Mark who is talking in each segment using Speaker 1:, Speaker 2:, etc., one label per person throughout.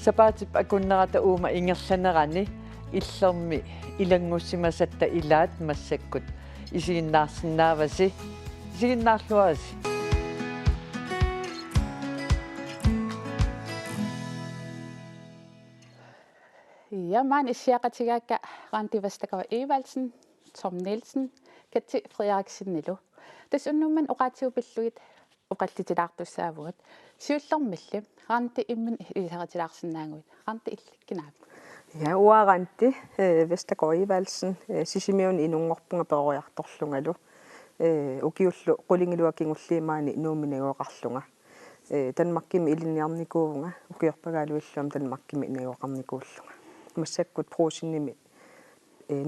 Speaker 1: сапаатип акуннерата уума ингерланерани иллерми илангуссимасатта илаат массаккут исигиннаарсинааваси исигиннаарлуаси
Speaker 2: Ja, man isiaqatigaakka Randi-Vestergaard Evalsen, Tom Nielsen, Kati Frederiksen Nilo. Tasunnuman oqaatiupilluit oqallitilaartussaavugut. Siullermilli Randi imman isaqatilaarsinnaanguit. Randi illikkinaap.
Speaker 3: Ja, uaranti Vestergaard Evalsen sisimiun inungorpunga peroriartorlungalu. Ukiullu qulingiluakingulliimaani nuuminaguoqarlunga. Danmarkimi ilinniarnikuuvunga ukiorpagaaluilluam Danmarkimi inaguoqarnikuullunga. Massakkut proosinnimi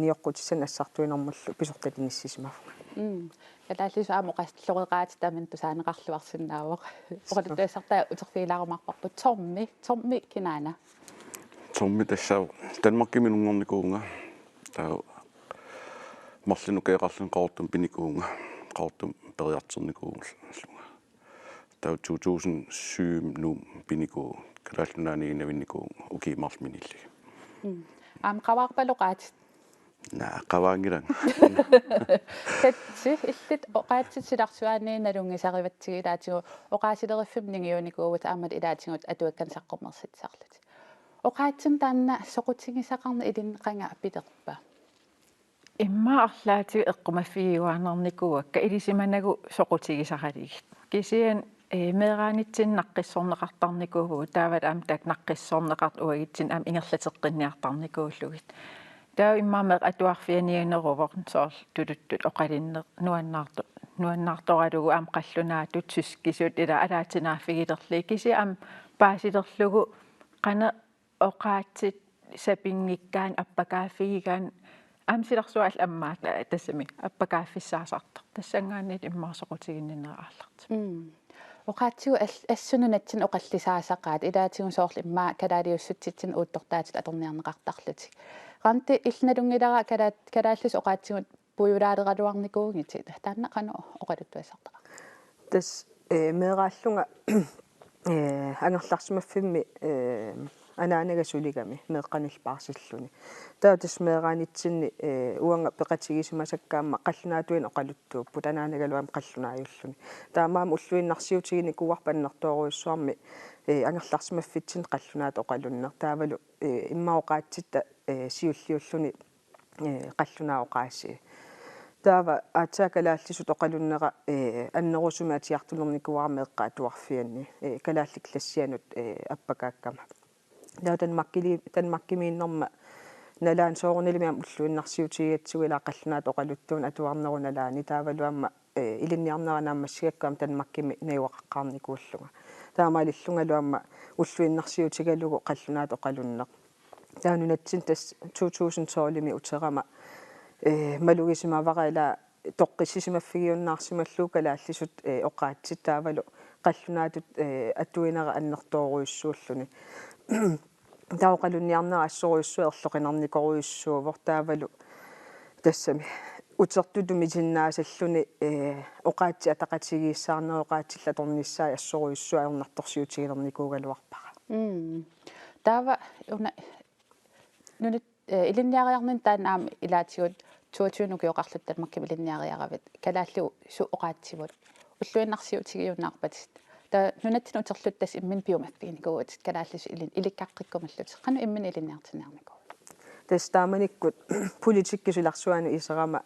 Speaker 3: niorqutissan assartuinermullu pisortalinissisimafunga.
Speaker 2: Kalaallisu aamoqastlluqeqaati taman tusaaneqarluarsinnaawoq. Oqalutaissartaa uterfiilaarumarparpu Tommi kinaana.
Speaker 4: Tommi tassau Danmarkimi nungornikuunga. Taa marlinukeeqarlun qortum pinikuunga. Qortum periarternikuunga. Taa 2007 num piniku kalaallunaani inavinnikuun ukiimarlminilli.
Speaker 2: Qavarpaluqaat.
Speaker 4: Naa qavaangilan.
Speaker 2: Tatsi illit oqaatsitsilarsuaani nalungisarivatsigilaatigu oqaasileriffimmningiunikuugut aamat ilaatingut atuakkan saqqornersitsarlut. Oqaatsin taanna soqutigisaqarna ilinneqanga piterpa.
Speaker 5: Imma arlaati eqqumaffiiguanernikuakka ilisimanagu soqutigisaqaligit. Kisian meeraanitsin naqqissorneqartarnikuugu taavat am tak naqqissorneqart uagitsin am ingerlateqqinniartarnikuullugit. Taa immameq atuarfianianeruvoq soorl tuluttut oqalinne nuannaartoralugu am qallunaatut syskisut ila alaatinaafigilerli kisi am paasilerlugu qana oqaatsit sapingikkaan appakaafigigaan am silersual ammaat tassami appakaaffissaasartar tassangaannit immaarsoqutiginnineraalert.
Speaker 2: Oqaatsigu assununatsin oqallisaasaqaat ilaatigun soorl imma kalaaliussutitsin uuttortaatit aterniarneqartarlutik. Randi ilnalungilera kalaallis oqaatsigut pujulaaderaluarnikuugiti taanna qanu oqaluttuassartaqa.
Speaker 3: Tas meeraallunga angerlarsimaffimmi anaanagasuligami meeqqanilpaarsilluni. Taatas meeraanitsinni uanga peqatigismasakkaamma qallunaatuin oqaluttuuppu tanaanagaluam qallunaayulluni. Taamaam ulluinnarsiutigini kuarpannertooruissuarmi angerlarsimaffitsin qallunaat oqalunner taavalu immaoqaatsitta siulliulluni qallunaoqaassi. Taava aatsaakalaаллисут oqalunnera annerusuma atiartulernikuarmeeqqa atuarfianni kalaalliklassianut appakaakkama. Danmarkimiinnerma nalaan soorunilimiam ulluinnarsiutigiatsuilaa qallunaat oqaluttuun atuarnerunalaani taavaluamma ilinniarneranaammassigakkam Danmarkimi naiuaqaqqaarnikuulluga. Taamaalillungaluamma ulluinnarsiutigalugu qallunaat oqalunner. Taanunatsin tas 2012 uterama malugisimavaraila toqqissisimaffigionnaarsimallu kalaallisut oqaatsit taavalu qallunaatut atuinera annertooruissuulluni. Tauqalunniarnera assoruissuerloqinarnikoruissuuvor taavalu tassami utertutumisinnaasalluni oqaatsi ataqatigiissaarneroqaatsillatornissaai assoruissua ernartorsiutigilernikuugaluarpaqa.
Speaker 2: Taava una nunut ilinniariarnin taanaam ilaatigut 22 nukiuqarlut Danmarkimi ilinniariaravit kalaallu su oqaatsivut ulluinnarsiutigiunnaarpatit ta nunatsin uterlut tas immin biomaffiinikuut kalaallisu ilikkaqqikkumallut qanu immin ilinniartinnaarniku.
Speaker 3: Tas taamanikkut politikkisularsuani iserama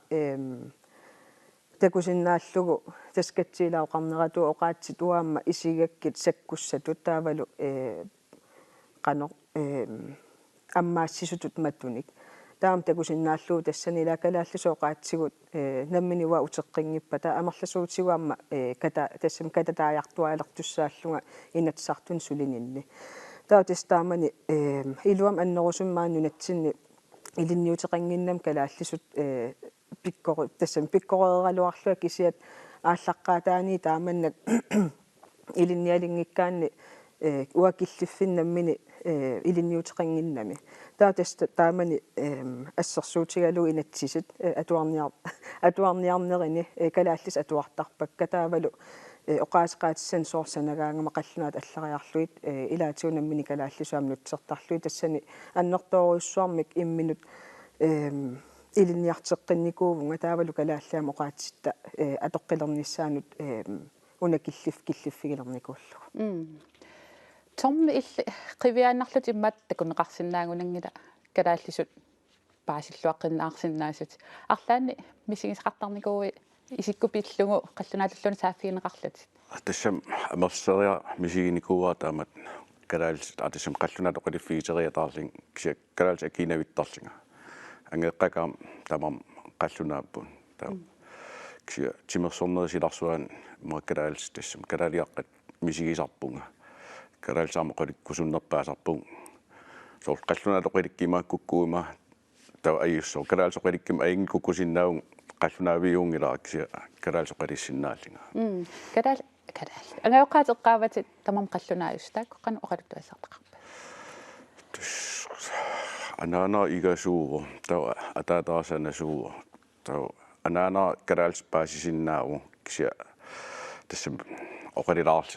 Speaker 3: takusinnaallugu taskatsiilauqarneratu oqaatsit uaamma isigakkit sakkussatut taavalu qano аммаассисутут маттуник таам такусиннааллуу тассанила калаалласооqaatsigut намминива утеққингиппата амерласуутигуамма ката тассам кататааяартуалертуссааллунга инатсартун сулининни таутис таамани илуам аннерусуммааннунатсинни илинниутеқангиннам калааллисут пиккору тассам пиккореералуарлуа кисиат ааллаққаатаани тааманнак илинниалингиккаанни уакиллиффиннаммини илинниутеқангиннами таатаст таамани ассерсуутигалу инатсисит атуарниарнерини калааллис атуартарпакка таавалу oqaasqaatиссан soorsanagaangama qallunaat allariarluit ilaatiunamini kalaallisuamnut sertarluit tassani annertooruissuarmik imminut ilinniarteqqinikuuvunga taavalu kalaallaam oqaatitta atoqqilernissaanut unakilliffigilernikullu
Speaker 2: tommi illi qiviaannarlut immat takuneqarsinnaagunangila kalaallisut paasilluaqqinnаарsinnaasut арлаани мисигисqartarnikuui isikkupillugu qallunaalluni saaffigineqarlut
Speaker 4: тассам амерсериа мисигиникууаа таамат калаалс атассам қаллунаа тоқалиффигитериатаарлин кися калаалс акинавиттарлинга ангеққакаам тамам қаллунааппун таа кися тимерсорнерисиларсуаан муаккалаалс тассам калаалиаққат мисигисарпунга калаалсаама қаликкусуннерпаасарпун соор қаллунаа тоқаликкимааккуккуима таа аюссоо калаалсоқаликким аингикуккусиннаавун qallunaaviguungilaakkisia kalaalsoqalissinnaallinga
Speaker 2: kadaal angaoqateqqaavat tamam qallunaayustaak qan oqaluttuassartaqarpa
Speaker 4: anaana igasuuvo taw ataataasannasuuvo taw anaana kalaalspaasisinnaavu kisia tassam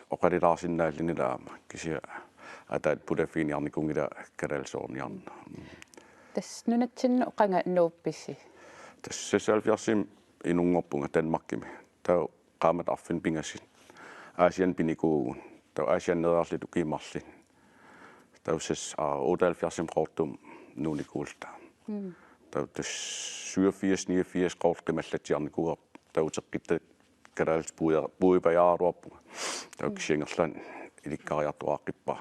Speaker 4: oqalilaarsinnaallinilaama kisia ataat pulafiiniarnikungila kalaalsoorniarna
Speaker 2: tas nunatsinnu qanga nuuppissi
Speaker 4: тассасаалфиарсим инунгорпунга Данмаркими таа qaamат арфин пингасит аасиан пиникуугун таа аасианнераарлиту кимарлин таусас 78 qortum нууникуулта таа тас 87 89 qorqimallatiarnikuuar таутеққитта калаалс буипаяаруарпунга таа кисингерлан иликкариартуааққиппа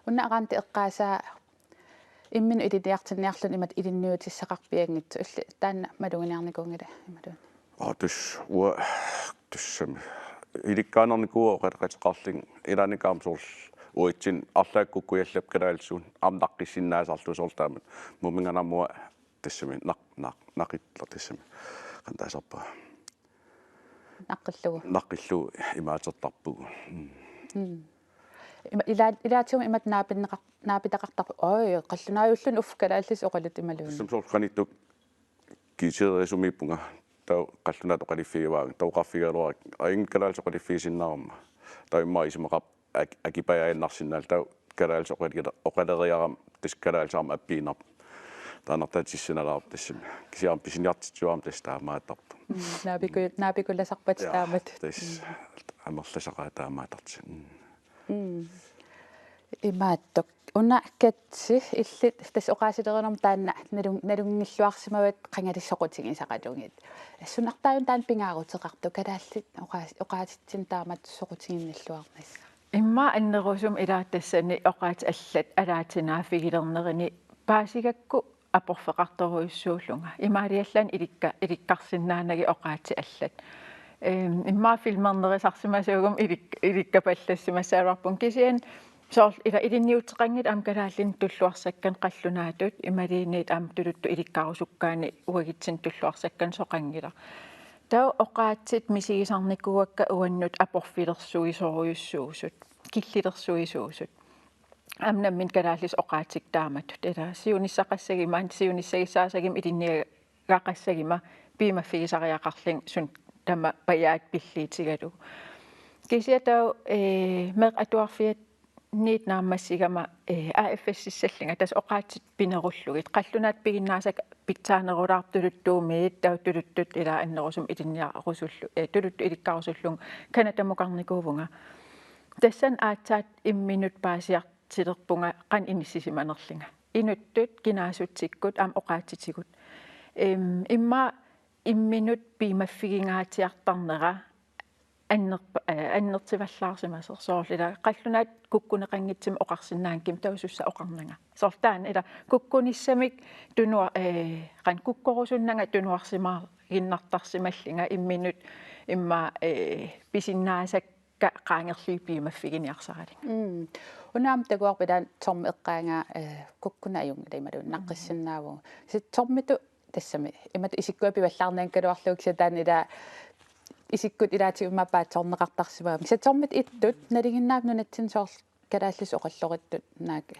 Speaker 2: унна агаанти эққаасаа иммин илиартинниарлун имат илинниутиссақарпиангитсу илли таанна малугиниарникуунгила ималуун
Speaker 4: тус уа туссами иликкаанерникуа оқатеқартеқарлин илааникаамсуурл уитсин арлааккуккуяллап калаалсуун арнаққиссиннаасарлу соорлаамат муминганамуа тассами нақиттла тассами қантаасарпа наққиллугу имаатертарпугу илаатиум имат наапитақартарпу ой қаллунааюллун уф калааллис оқалут ималуун сумсоорқаниттук кисерисумиппунга таа қаллунаат оқалиффигиваага тауқарфигалуара аин калаалсоқалиффигисиннаарма таа имма исмақап акипаяаннарсиннаал таа калаалс оқалериарам тис калаалсаарма аппиинар таанартаатиссиналаар тассами кисиарам писиниартитсуарам тас таамаатарпу
Speaker 2: наапикулласарпат таамат
Speaker 4: тас амерласақаа таамаатарти
Speaker 2: имаатток унаккатси иллит тас оqaасилеринерм таанна налунгиллуарсимават qangalissоqutigisaqaluнгит ассунартааюн таан пингаарутеқарту калааллит оqaаситсин таамат соqutiginниллуарнис
Speaker 5: имма аннерусум илааттассани оqaат аллат алаатинаафигилернерини паасигакку апорфеқарторуиссууллунга имаалиаллаан иликкарсиннаанаги оqaати аллат имма филмернерисарсимасуугум иликкапаллассимасааварпун кисиан соор ила илинниутеқангит аам калааллин туллуарсаккан қаллунаатут ималиинит аам тулутту иликкаарусуккаани уагитсин туллуарсаккан соқангила таа оqaатсит мисигисарникуакка уаннут апорфилерсуисоруйуссуусут киллилерсуисуусут амнаммин калааллис оqaатик тааматут ила сиуниссақассагимаан сиуниссагиссаасагим илинниагақассагима пимаффигисариақарлин сун тама паяат пиллиитигалу кисиатау меқ атуарфиат нит наамассигама АФС-силлинга тас оqaатит пинеруллугит қаллунаат пигиннаасак питсаанерулаартулуттуумиит таутулуттут ила аннерусум илинниарусуллу тулутту иликкарусуллун канатамукарникуувунга тассан аатсаат имминут паасиартилерпунга qan иниссисиманерлинга инуттут кинаасутсиккут аам оqaатитигут имма имминут пимаффигингаатиартарнера аннертиваллаарсимасер соорлила қаллунаат куккунеқангитсим оқарсинаанким таусусса оқарнага соорлтаан ила куккуниссамик тунуа qan куккорусуннага тунуарсимаа гиннартарсималлинга имминут имма писиннаасакка qaangerlii пимаффигиниарсарали
Speaker 2: унаам тагуарпилаан торми эққаанга куккунааюнгила ималуун наққиссиннааву сит тормиту тассами имат исиккуа пиваллаарнаан калуарлуг сатаан ила исиккут илаатигуммаппаат сорнеқартарсимаа мисатсормит иттут налигиннаап нунатсин соор калааллис оқаллориттут наака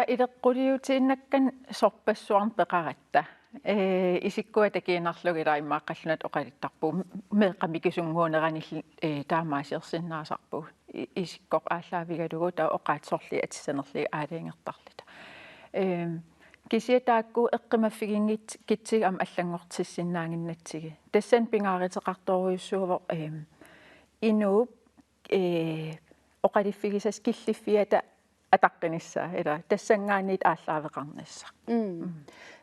Speaker 5: ida qulliutiinnakkan sorpassuarn peqaratta isikkua takiinarlugila immaaqallunat oqalittarpu meeqamikusunguuneranilli taamaasiерсиннаасарпу isikkoq ааллаавигалугу таа оqaatsorli атиссанерли аалиингертарлута кисиатаакку эққимаффигингит китсига ам аллангортиссиннаангиннатсиги тассан пингааритеқарторуйуссуува инууп оqaliffigisas киллиффиата атаққиниссаа ила тассангаанниит ааллаавеқарнisса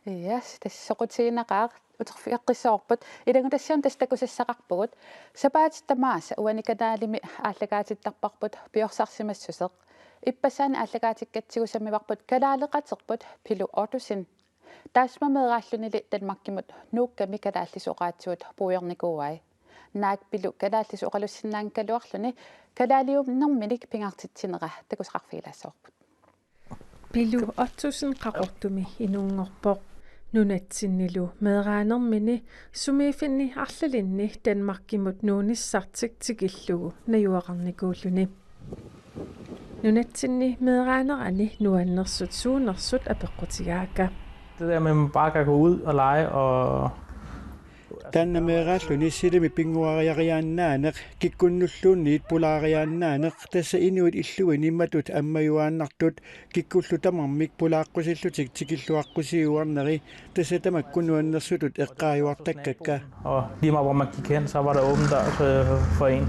Speaker 2: яс тассоқутигинақаа утерфиаққиссоорпут илагутассиам тастакусассақарпугут сапаатиттамааса уаниканаалими ааллагаатиттарпарпут пиорсарсимассусеқ иппасаани ааллагаатиккатсигусаммиварпут калаалеқатерпут пилу отусин таасмамеерааллунили танмаркимут нуукками калааллисоқаатсуут пуйорникууай наак пилу калааллисоқалуссиннаан калуарлуни калаалиумнэрминик пингаартитсинера такусақарфигилаассоорпут
Speaker 6: пилу 8000 qaqortumi inuungorpoq nunatsinnilu meeraanermini sumiifinni arlalinni Danmarkimut nuunissartik tikillugu najuaqarnikuulluni nunatsinni meeraanerani nuannersut suunersut apeqqutigaaka
Speaker 7: det der med man bare kan gå ud og lege og
Speaker 8: Tanna meeraalluni silimi pinguariariaannaaneq kikkunnulluunniit pulaariaannaaneq tassa inuit illuin immatut ammajuaannartut kikkullu tamarmik pulaaqqusилlutik tikilluaqqusiuarneri tassa tamakkunuannersutut eqqaajuartakkakka
Speaker 7: og lige meget hvor man gik hen, så var der åben dør for en.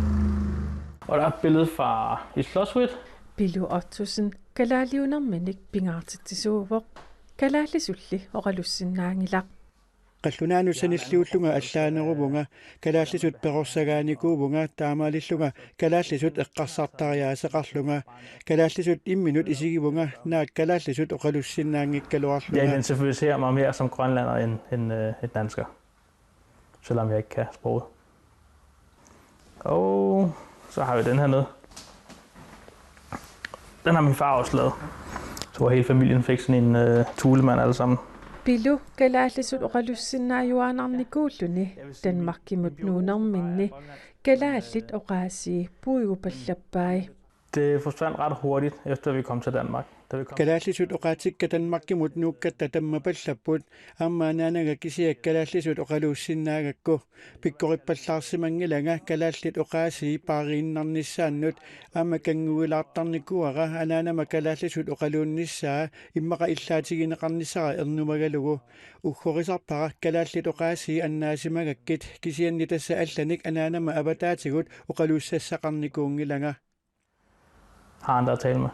Speaker 7: Og der er et billede fra et slotshus.
Speaker 6: Pilu 8000 kalaaliunerminik pingaartitsisuuvoq kalaallisulli oqalussinnaangilaq
Speaker 8: qallunaanu sanilluullunga allaaneruvunga kalaallisut perorsagaanikuuvunga taamaalillunga kalaallisut eqqarsartariaaseqarlunga kalaallisut imminut isigivunga naak kalaallisut oqalussinnaangikkaluarlunga.
Speaker 7: Jeg identificerer mig mere som grønlander end dansker, selvom jeg ikke kan sproget. Og så har vi den her nede. Den har min far også lavet. Så hvor hele familien fik sådan en tulemand alle sammen.
Speaker 6: Pilu kalaallisut oqalussinnaayuaanarnikuulluni Danmarkimut nuunerminni kalaallit oqaasi puigupallappai.
Speaker 7: Det forsvandt ret hurtigt, efter vi kom til Danmark.
Speaker 8: Kalaallisut oqaatikka Danmarkimut nuukkatta tammapallaput ammaanaanaga kisiak kalaallisut oqaluussinnaagakku pikkorippallarsimangilanga kalaallit oqaasi paariinnarnissaannut amma kanguilaartarnikuara anaanama kalaallisut oqaluunnissaa immaqa illaatigineqarnissara ernumagalugu ugghorisarpara kalaallit oqaasi annaasimagakkit kisianni tassa allanik anaanama avataatigut oqaluussassaqarnikuungilanga.
Speaker 7: Har andre at tale med.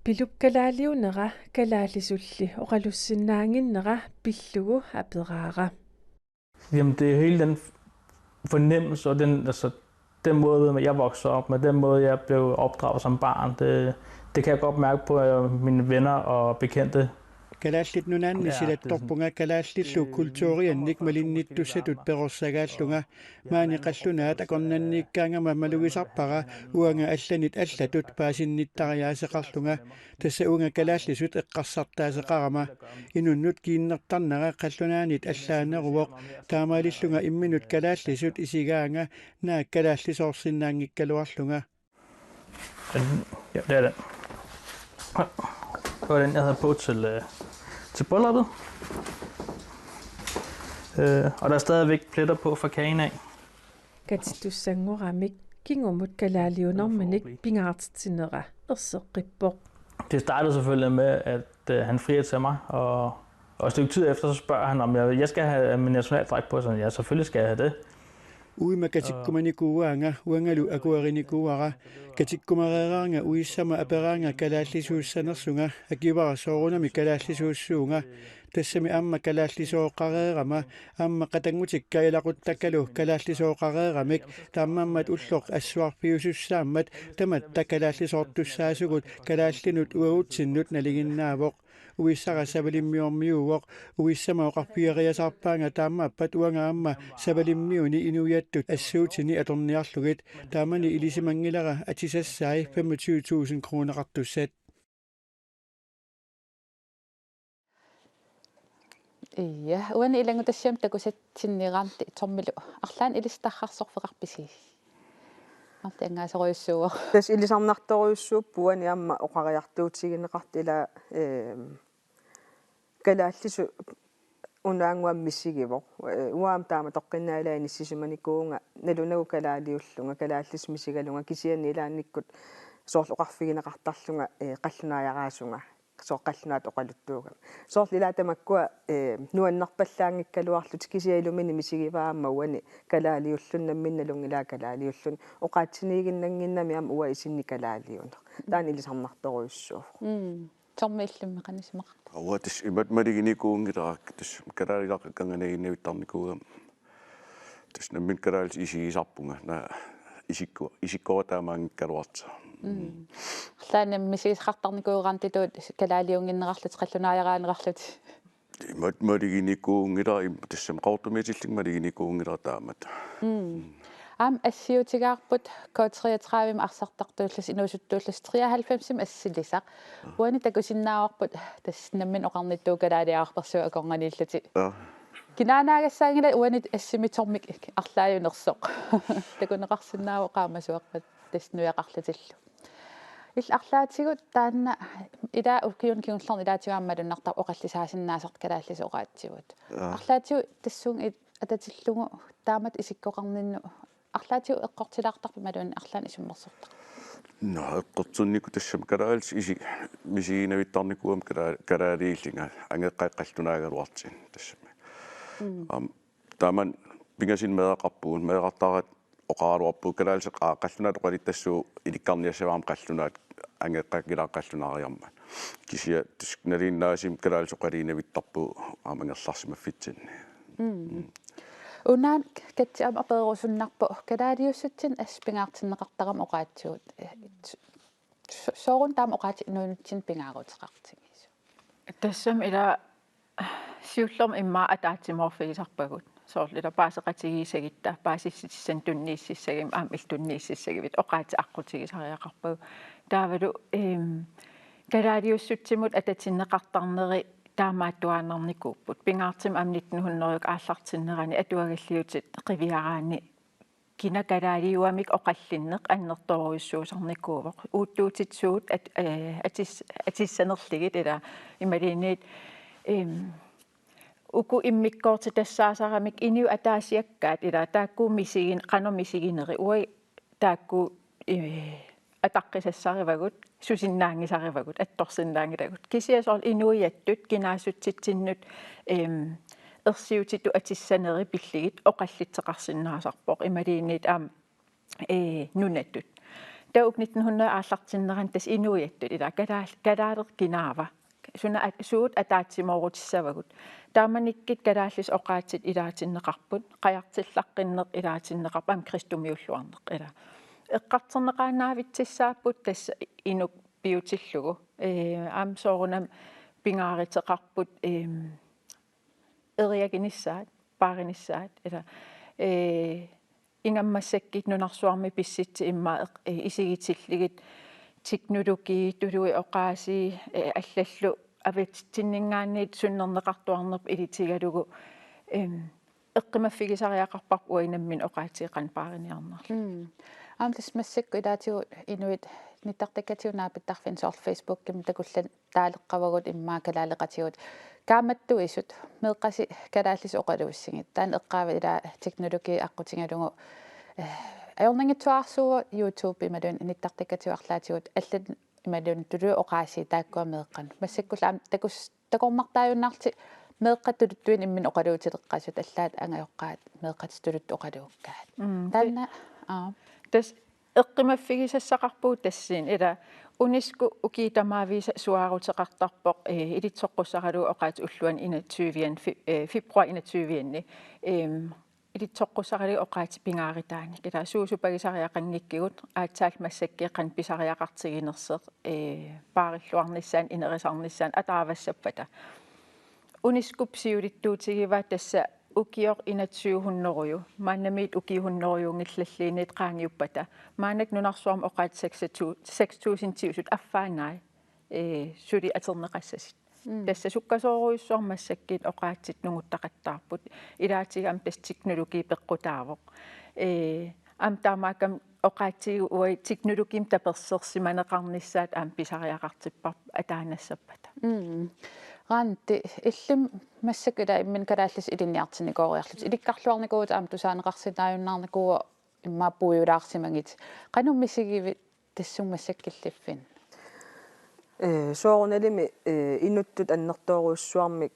Speaker 6: Piluk kalaaliunera kalaallisulli oqalussinnaanginnera pillugu aperaara.
Speaker 7: Jamen det er hele den fornemmelse og den måde jeg voksede op med, den måde jeg blev opdraget som barn, det kan jeg godt mærke på mine venner og bekendte.
Speaker 8: Kalaallit nunaannisillattorpunga kalaallilu kultuuriannik malinnittusatut perorsagaallunga maani qallunaat akornanniikkaangama malugisarpara uanga allanit allatut paasinnitariaaseqarlunga tassa unga kalaallisut eqqarsartaaseqarama inunnut kiinnertarnera qallunaanit allaaneruvoq taamaalillunga imminut kalaallisut isigaanga naak kalaallisoorsinnaangikkaluarlunga.
Speaker 7: Ja, det er den. Det var den, jeg havde på til brylluppet. Og der er stadigvæk pletter på fra kagen af.
Speaker 6: Katitusangoramik kingumut kalaaliunerminik pingaartitsinera erseqippoq.
Speaker 7: Det startede selvfølgelig med, at han frier til mig, og et stykke tid efter, så spørger han, om jeg skal have min nationaldragt på. Sådan, ja, selvfølgelig skal jeg have det.
Speaker 8: Uima katikkumanikuuanga uangalu akuarinikuara katikkumareeraanga uissama aperaanga kalaallisuussanersunga akivara soorunami kalaallisuussuunga tassami amma kalaallisooqareerama amma qatangutikka ilaquttakkalu kalaallisooqareeramik taammaammat ulloq assuarpiusussaammat tamatta kalaallisoortussaasugut kalaallinut uagutsinnut naliginnaavoq uissara savalimmiormiuvoq uissama oqarpiariasarpaanga taammaappat uanga amma savalimmiuni inuyattut assuutini atorniarlugit taamani ilisimangilera atisassai 25.000 kroneqartussat.
Speaker 2: Ja, uani ilangutassiam takusatsinnieraarti tormilu arlaan ilistarrarsorfeqarpisi ангасориуссуа
Speaker 3: тас илисарнарториуссууппуани амма оқариартуутигинеқарт ила калааллису унаангуам миссигиво уаам таама тоққиннаалаани сисиманикуунга налунагу калаалиуллунга калааллис мисигалунга кисиани илаанниккут соорлоқарфигинеқартарлунга қаллунааяраасунга соққаллунаат оқалуттууга соорлилаатамаккуа нуаннарпаллаангиккалуарлут кисиалумини мисигиваама уани калаалиуллуннамминналун илаа калаалиуллун оқаатсинигиннангиннами аама уа исинни калаалиунер таани илисарнарторуйуссууф
Speaker 2: тормииллумми канисмақ
Speaker 9: ауатис имат малигиникуунгилаак тас калаалилаққанганагиннавиттарникуугам тас наммин калаалис исигисарпунга на исиккуатаамаангиккалуарта
Speaker 2: арлаанам мисигисқартарникуугаантитуут калаалиунгиннеқарлут қаллунааярааниқарлут
Speaker 9: имат малигиникуунгила тассам қаортумиатиллик малигиникуунгила таамат
Speaker 2: ам ассиутигаарпут K33 арсартартууллас инуусуттууллас 93 ассилисақ уани такусиннааварпут таснаммин оқарниттуу калаалиаарперсуа акорнгалииллати кинaanaaгассаангила уани ассимитормик арлааюнерсоқ такунеқарсинаава qaamasuaqpat таснуяқарлатиллу ил арлаатигут таанна ила укиун киунллерни илаатигуаммалуннартар оқаллисаасиннаасерт калааллис оqaатсигут арлаатигу тассуун ататиллугу таамат исиккоқарнинну арлаатигу эққортилаартарпа малуун арлаан исуммерсортар
Speaker 9: no эққортуннику тассам калаалис иси мисигинавиттарникуам калаалииллинга ангеққаққаллунаагалуартин тассами тааман пингасин меэқарпуун меэқартарат оқаалуарпу калаалис қаллунаат оқалиттассуу иликкарниассаваам қаллунаат ангеққакилааққаллунаариарма кисия тускналиннаасим калаалис оқалиинавиттарпу аамангерларсимаффитсин
Speaker 2: унаан катсиам аперусуннарпо калаалиуссатсин аспингаартиннеқартарам оqaатсуут соорун таам оqaати инуунутсин пингаарутеқартигису
Speaker 5: тассам ила сиуллерм имма атаатсиморфигисарпагут соорлила паасеқатигисагитта паасиссиссан туннииссагим аам илтуннииссагивит оqaати аққутигисариақарпагу таавалу калаалиуссутсимут ататиннеқартарнери таамааттуаанерникууппут пингаартим ам 1900 ааллартиннерани атуагаллиутит қивиараани кина калаалиуамик оқаллиннеқ аннерторуйуссуусарникуувоқ ууттуутитсуут атиссанерлигит ила ималиниит уку иммиккоорти тассаасарамик иниу атаасиаккаат ила тааккуу мисигин қано мисигинери уи таакку атаққисассаривагут сусиннаангисаривагут атторсиннаангилагут кисиасоор инуиаттут кинаасутситсиннут ерсиутиту атиссанери пиллигит оқаллитсеқарсиннаасарпоқ ималиинит аам нунаттут таук 1900 ааллартиннеран тас инуиаттут ила калаалер кинаава суна суут атаатсимоорутиссавагут тааманиккит калааллис оqaатит илаатиннеқарпут қаяртиллаққиннеқ илаатиннеқарпа ам кристумиуллуарнеқ ила эққартернеқаанаавитсиссааппут тасса инук биутиллугу аам соорунам пингааритеқарпут эриагиниссаат пааринissаат ила ингаммассаккит нунарсуарми писситси имма исигитиллигит технологи тулуи оqaasi аллаллу авитсиннингаанниит суннернеқартуарнерп илитигалугу эққимаффигисариақарпарп уинаммин оqaатиеқан паариниарнерл
Speaker 2: амтас массакку илаатигу инуит ниттартаккатиунаапиттарфин соор Facebook ким такуллан таалеққавагут иммаа калаалеқатигут кааматтуисут меққаси калааллис оқалуиссигит таан эққаава ила технологи аққутингалугу аёрнангитсуарсуа YouTube ималуун ниттартаккатиуарлаатигут аллат ималуун тулу оqaasi тааккуа меққан массаккулаам такормартааюннарти меққаттулуттуин иммин оқалуутилеққасут аллаат ангайоққаат меққатстулут оқалууккаат таанна
Speaker 5: тас эққимаффигисассақарпуу тассиин ила униску укитамаависа суаарутеқартарпоқ илитсоққуссаралу оqaati уллуан 21 фебруар 21 илитсоққуссарали оqaati пингааритаани кила суусупагисариақангиккигут аатсаал массаккеқан писариақартигинерсеқ паариллуарниссаан инерисарниссаан атаавассаппата унискуп сиулиттуутигива тасса укиор 2100 маанамит укиуннеруйунгиллаллиинит qaangiuppata maanak nunarsuarm oqaat 6000 affaanai suli aterneqassassit tassa sukkasooruissuarmassakkit oqaatsit nunguttaqattaarput ilaatigam tas teknologi peqqutaavoq am taamaakam oqaatigu ui teknologim tapersersimaneqarnissaat pisariaqartippa ataanassappat
Speaker 2: Rante illum massakula immin kalaallis ilinniartinikooriarlut ilikkarluarnikuut tusaaneqarsinaajunnarnikuu immaappuujulaarsimangit qanummisigivi тассум массаккиллиффин
Speaker 3: соорналими инуттут аннертооруссуармик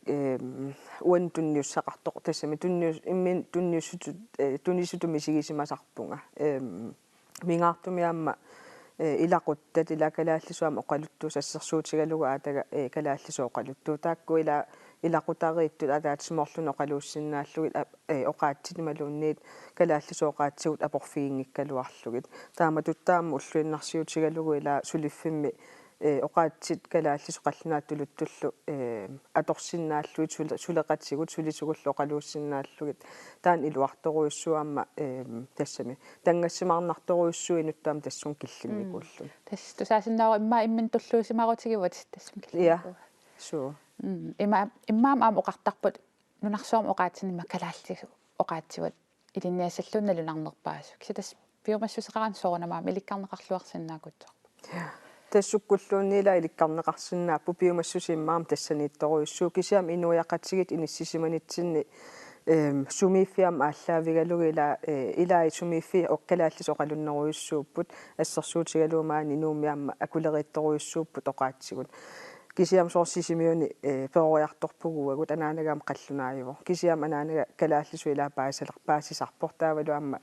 Speaker 3: уан тунниуссақартоқ тассами тунниус иммин тунниуссутут тунисутуми сигисимасарпунга мингаартумиаама илақуттат илакалааллисуама оқалутту сассерсуутигалуга аатага калааллисооқалутту таакку илақутарииттут атаатсиморлуно оқалууссиннааллугит оқаатситималуунниит калааллисооқаатсигут апорфигингиккалуарлугит таама туттаама уллуиннарсиутигалугу ила сулиффимми оқаатсит калааллисоқаллунааттулуттуллу аторсиннааллуит сулеқатсигут сулисугуллу оқалууссиннааллугит таан илуарторуйуссуаама тассами тангассимаарнарторуйуссуинут таама тассун киллинникууллу
Speaker 2: тасс тусаасиннаава иммин туллуусимарутигиват тассун киллинникуу
Speaker 3: суу
Speaker 2: иммаам аам оқартарпут нунарсуам оқаатсинима калааллису оқаатсиват илинниассаллунналунарнерпаасу кисатас пиумассусеқаран соорнамаа миликкарнеқарлуарсиннаакутсоо
Speaker 3: тассуккуллуунниила иликкарнеқарсинааппу пиумассусиммаам тассаниитторуйуссуу кисиам инуяқатсигит иниссисиманитсинни сумиффиам ааллаавигалугила илаи сумиффи оқкалааллис оқалуннеруйуссууппут ассерсуутигалуумаани инуумиамма акулериитторуйуссууппут оқаатсигут кисиам соорсисимиуни перориарторпугуагут анаанагам қаллунааюво кисиам анаанага калааллису илаа паасисарпортаавалуамма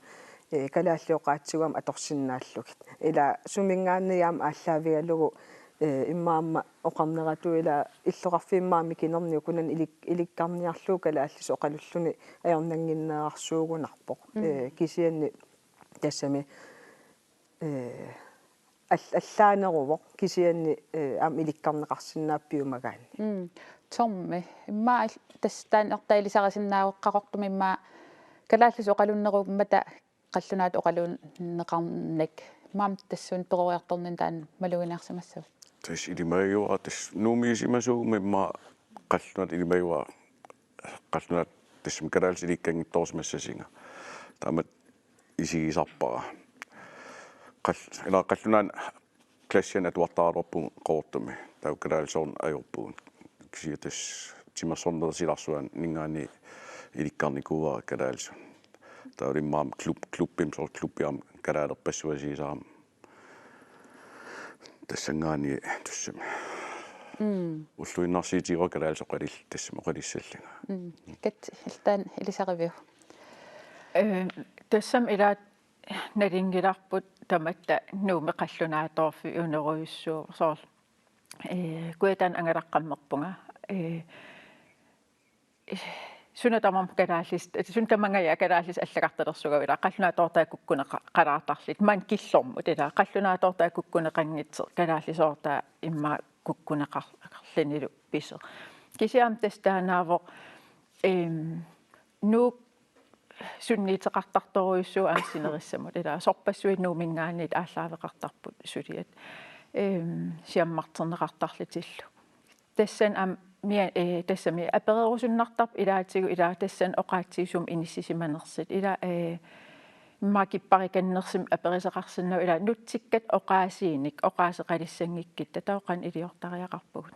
Speaker 3: калааллиоқаатсигуам аторсиннааллугит ила сумингаанниам ааллаавигалугу иммаамма оқарнерату ила иллоқарфииммаами кинерниу кунан иликкарниарлуу калааллис оқалуллуни аёрнангиннеарсуугунарпоқ кисианни тассами аллаанеруво кисианни аам иликкарнеқарсинааппиумагаани
Speaker 2: торми иммаа тастаан ертаилисарисиннаавеққақортум иммаа калааллис оқалуннерууммата қаллунаат оқалууннеқарнак маам тассуун перориарторнин таан малугиниарсимассав
Speaker 9: тас илимаюа тас нуумиисимасуугуми имма қаллунат илимаюа қаллунат тассим калаалис иликкангитторсимассасинга таамат исигисарпара ила қаллунаан классиан атуартаарорпун qoortumi тау калаалисорн ajorpuun кисиатас тимассорнерсиларсуан нингаани иликкарникуа калаалис таримаам клуббим сор клуббиам калаалерпассуасисаам тассангаани туссами уллуиннарсиитиро калаалсоқалил тассама оқалиссаллага
Speaker 2: кат илтаан илисаривиу
Speaker 5: тассам илаат налингиларпут таматта нууми қаллунааторфи унеруйуссуу соор куятан ангалаққаммерпунга сунатамам калааллис сунтамангая калааллис аллагарталерсугавила қаллунааторtaakkukkune qalaartarlit man killormu tila qallunaatortaakkukkune калааллисоорта имма куккунеқарлинилу писер кисиам тестаанаавоо ну сунниитеқартарторуйуссуу аассинериссаму тила сорпассуит нуумингаанит ааллаавеқартарпут сулиат сиаммартернеқартарлитиллу тассан ам тассами аперерусуннартарп илаатигу илаа тассан оқаатсиисум иниссисиманерсит ила макиппариканнерсим аперисеқарсиннау ила нутсиккат оқаасииник оқаасеқалиссангиккит татаоқан илиортариақарпугут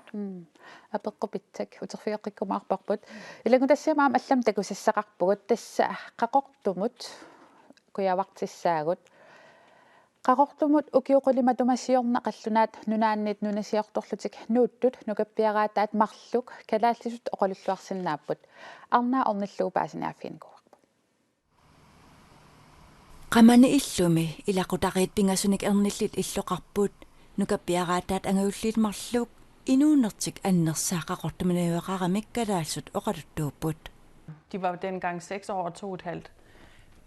Speaker 2: апеққупитсак утерфиаққиккумаарпарпут илагу тассамаам аллам такусассақарпугут тасса қақортумут куявартиссаагут qaqortumut ukiuqilimatumasiorna qallunaat nunaannit nunasiortorlutik nuuttut nukappiaraataat marluk kalaallisut oqalulluarsinnaapput arnaa ornilluu paasinaaffiinikuarpu
Speaker 10: qamani illumi ilaqutariit pingasunik ernillit illoqarput nukappiaraataat angaullil marluk inuunertik annersaaqaqortuminajuaqaramik kalaalsut oqaluttuupput
Speaker 11: De var dengang 6 år og 2,5.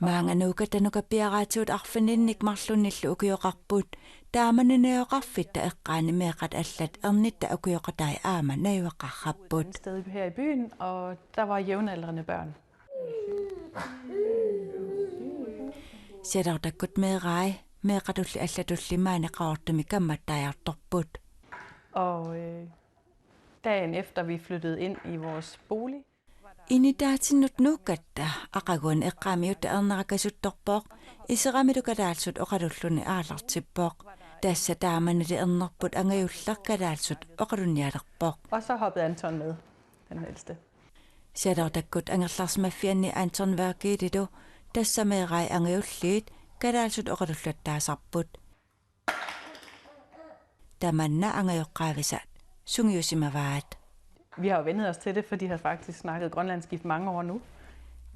Speaker 10: maanganuukatanukapiaraatiut arfininnik marlunillu ukioqarput taamaneneoqarfitta eqqaanimeeqat allat ernitta ukioqatai aama najuaqarrapput
Speaker 11: Sted her i byen, og der var jævnaldrende børn.
Speaker 10: Siadartakkut meeqai meeqatulli allatullimaani qaortumi kammattaajartorput
Speaker 11: Og dagen efter vi flyttede ind i vores bolig,
Speaker 10: Initaatinnut nuukatta aqaguan eqqaamiutta ernerakasuttorpooq iseramilukalaалsut oqalulluni aalartippoq tassa taamanili ernerput angajullerkalaalsut oqalunnialerpoq.
Speaker 11: Og så hoppede Anton med, den ældste.
Speaker 10: Sialertakkut angerlarsmaffianni Anton Vergilidu tassameerai angajulliit kalaalsut oqalulluttaasarput. Tamanna angajoqqaavisat sungiusimavaat.
Speaker 11: Vi har jo vendet os til det, for de har faktisk snakket grønlandsk i mange år nu.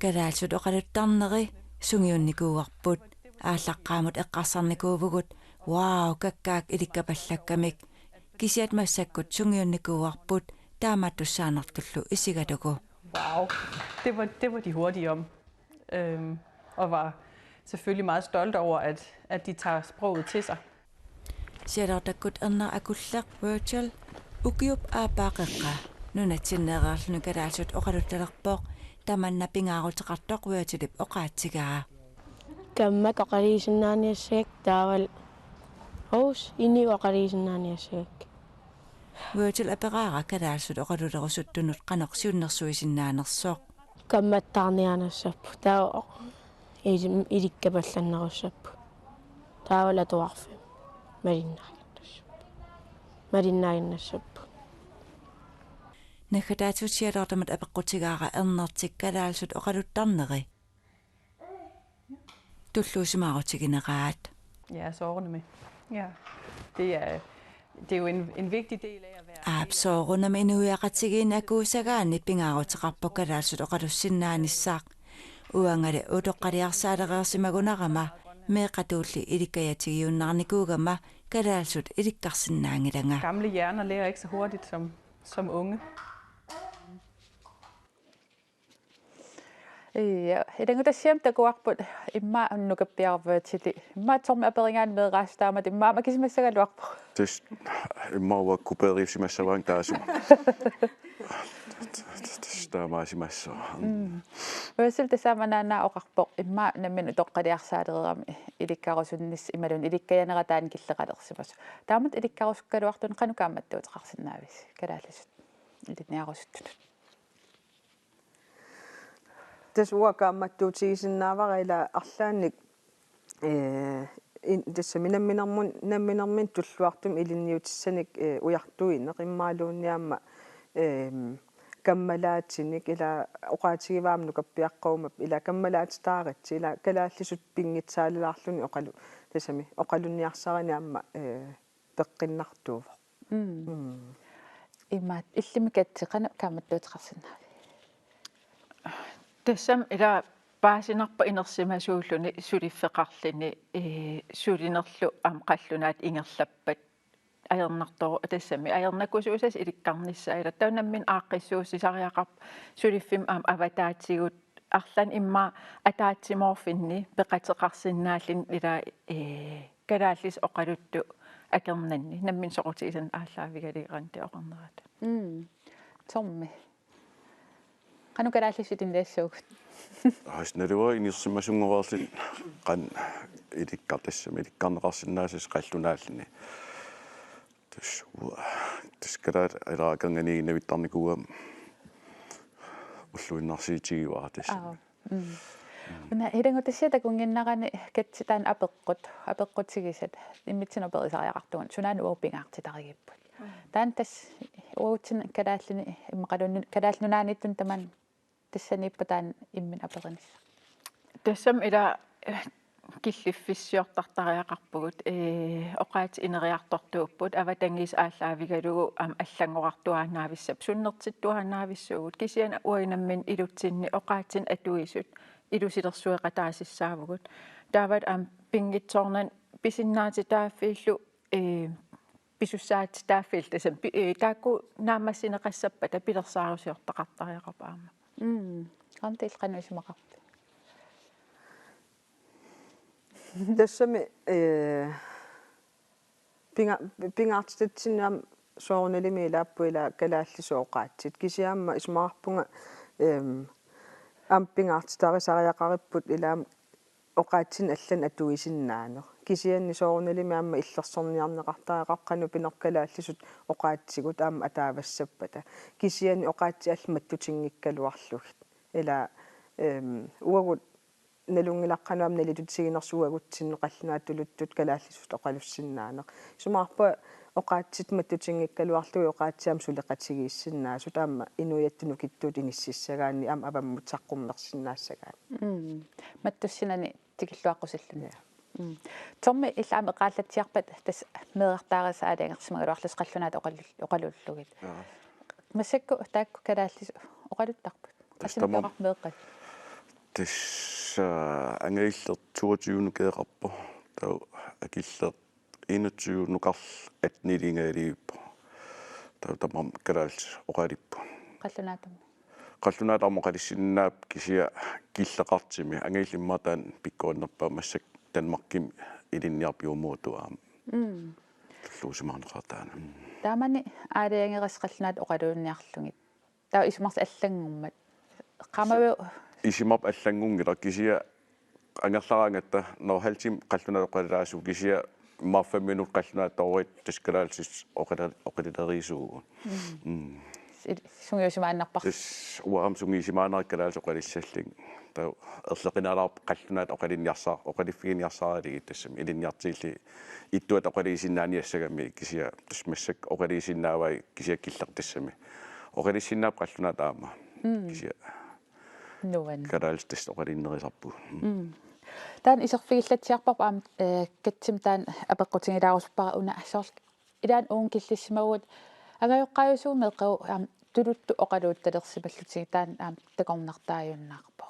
Speaker 10: Kalaalsut oqaluttarneri sungiunnikuuarput ааllaqqaamut eqqarsarnikuuvugut wow kakkaak ilikkapallakkamik kisiat massakkut sungiunnikuuarput taamattussaanartullu isigatuku.
Speaker 11: Wow, det var de hurtige om. Og var selvfølgelig meget stolte over, at de tager sproget til sig.
Speaker 10: Sialertakkut erner akulleq virtual ukiup aapaaqeqqa nunatsinneerarlunu kalaalsut oqaluttalerpoq tamanna pingaaruteqartoq virtualip oqaatsigaa.
Speaker 12: Kammat oqariisunnaaniassagak taaval Hous inni oqariisunnaaniassagak.
Speaker 10: Virtual aperaara kalaalsut oqalulerusuttunut qanorsiunnersuisinnaanersoq.
Speaker 12: Kammattaarnianassappu taa ilikkapallannerussappu. Taaval atuarfi malinnaaginassappu.
Speaker 10: Nakataatut sialertamat apeqqutigaara ernertik kalaalsut oqaluttarneri. Tulluusimaarutigинераат.
Speaker 11: Ja, sårene med. Ja, det er jo en vigtig del af at være...
Speaker 10: Aapsoorunam inuiaqatigin akuusagaani pingaaruteqarpo kalaalsut oqalussinnaanissaq. Uangale utoqqaliarsaalerersimagunarama meeqatuulli ilikkajatigiunnarnikuugama kalaalsut ilikkarsinnaangilanga.
Speaker 11: Gamle hjerner lærer ikke så hurtigt som unge.
Speaker 2: Ja, idangutassiam takuarput imma annukappiarvaatili imma tormi aperingaan meeqaastaama imma makisimassagaluarpu.
Speaker 9: Det imma kuperiissimassavaan taasum. Taamaasimasso.
Speaker 2: Uasil tasaamanaanaa oqarpoq imma nammin utoqqaliarsaalererami ilikkarusunnis imalun ilikkajanerataan killeqalersimas. Taamat ilikkarusukkaluartun qanukaammattuuteqarsinnaavis kalaallasut ilitniarusuttunut.
Speaker 3: Tasuakaammattuutigisinnaavara arlaannik tässä minammin tulluartum ilinniutissanik ujartuinneq immaaluunniaamma kammalaatinik ila oqaatigivaamnukappiaqqaumap ila kammalaatitaaritsi ila kalaallisut pingitsaalulaarluni oqalu tassami oqalunniarsaraniaamma peqqinnartuuvo.
Speaker 2: Imma illimikatsi qanukaammattuuteqarsinnaavi.
Speaker 5: Tassam ila paasinarpa inersimasuulluni suliffeqarlini sulinerlu qallunaat ingerlappat ajernartoru tassami ajernakusuusas ilikkarnissa ila taunammin aaqqissuussisariaqarp suliffim avataatigut arlan imma ataatimorfinni peqateqarsinnaallin ila kalaallis oqaluttu akernanni nammin soqutiisan aallaavigaliiqanti oqarnerat.
Speaker 2: Tommi. Qanukalaallissutin leassuugut.
Speaker 9: Hasnaluwa inissimmasungoraarlit qan ilikkartassami ilikkarneqarsinnaasas qallunaallini. Taskalaat ilaakanganiginavittarnikuam ulluinnarsiitigiwaa tassami.
Speaker 2: Una hidangutassia kunginnarani katsitaan apeqqutigisat immitsinoperisaariaqartugun sunaan uupingaartitarigipput. Taan tas uutsin kalaallini immaqalunni kalaallunaanittun taman тассаниппатаан иммин аперинисса
Speaker 5: тассам ила киллиффиссиортартариақарпугут оqaati инериарторtuupпут аватангис ааллаавигалугу ам аллангорартуаанаависсап суннертиттуаанаависсуугут кисиана уинаммин илутсинни оqaатин атуисут илусилерсуеқатаасиссаавгут таават ам пингитсорнан писиннаати тааффииллу писуссаати тааффил тасам таакку наамассинеқассаппата пилерсаарусиортақартариақарпаама
Speaker 2: qantил qanuisumaqarpi
Speaker 3: tassami pingaartitsinnaam soornalimi ilaappuila kalaallisuoqaatsit kisiaamma ismaarpunga am pingaartitarisariaqaripput ilaam oqaatsin allan atuisinnaano kisianni soornalimi amma illersorniarneqartaaqaqqanu pinerkalaallisut oqaatsigut aamma ataavassappata kisianni oqaatsi allmattutiнгиккалуарлугит eller uagut nalungilaqqanuam nalitutiginersuagutsinneqallunaatuluttut kalaallisut oqalussinnaanaq sumaarpa oqaatsit mattutingikkaluarlugi oqaatsiam suleqatigiissinaa sutaamma inuiattunu kittuut inississagaanni am avammut saqqummersinnaassagaani
Speaker 2: матtuссинани тикиллуаққусиллуни торми иллаами эқааллатсиарпат тас меэртаарисаалиангерсимагалуарлус қаллунаат оқалуллугит массакку таакку калааллис оқалуттарпут qassinaqaq meeqqat
Speaker 9: тис ангаиллер 22 кеэқарпо тау акиллер 21 нукарл атнилингаалииппо тау тамам калаалс оқалиппу qallunaatamo qalissinnaap kisia killeqartimi angaillimmataan pikkuannerpaa massak Danmarkim ilinniarpiumuutuaam tulluusimaarneqartaana
Speaker 2: таамани аалиангерас qallunaat oqaluunniarlungit таа исмарс аллангуммат qamaveu
Speaker 9: isimap аллангунгила кisia ангерлараангатта норхалтим qallunaat oqalaasuu kisia марфаминут qallunaattorit таскалаалсис oqalileriisuugu
Speaker 2: сунгиусимааннарпар
Speaker 9: уаам сунгиисимаанериккалаасоқалиссаллин тау ерлеқинаалаар qallunaat oqaliffigiниарсааралиги тассами илинниартиилли иттуат oqaliisinnaaniassagami kisia тусмассак oqaliisinnaavai kisia киллертассами oqaliisinnaap qallunaat аама kisia
Speaker 2: нуан
Speaker 9: калаалстас oqaliinnerisarpu
Speaker 2: таан исерфигиллатсиарпарпа аам катсим таан апеққутингилаарусуппара уна ассоорл илаан уун киллиссимагуут агаюққаюсуумеққау аам тулутту оқалуутталерсипаллутиги таан аам такорнартааюннаарпо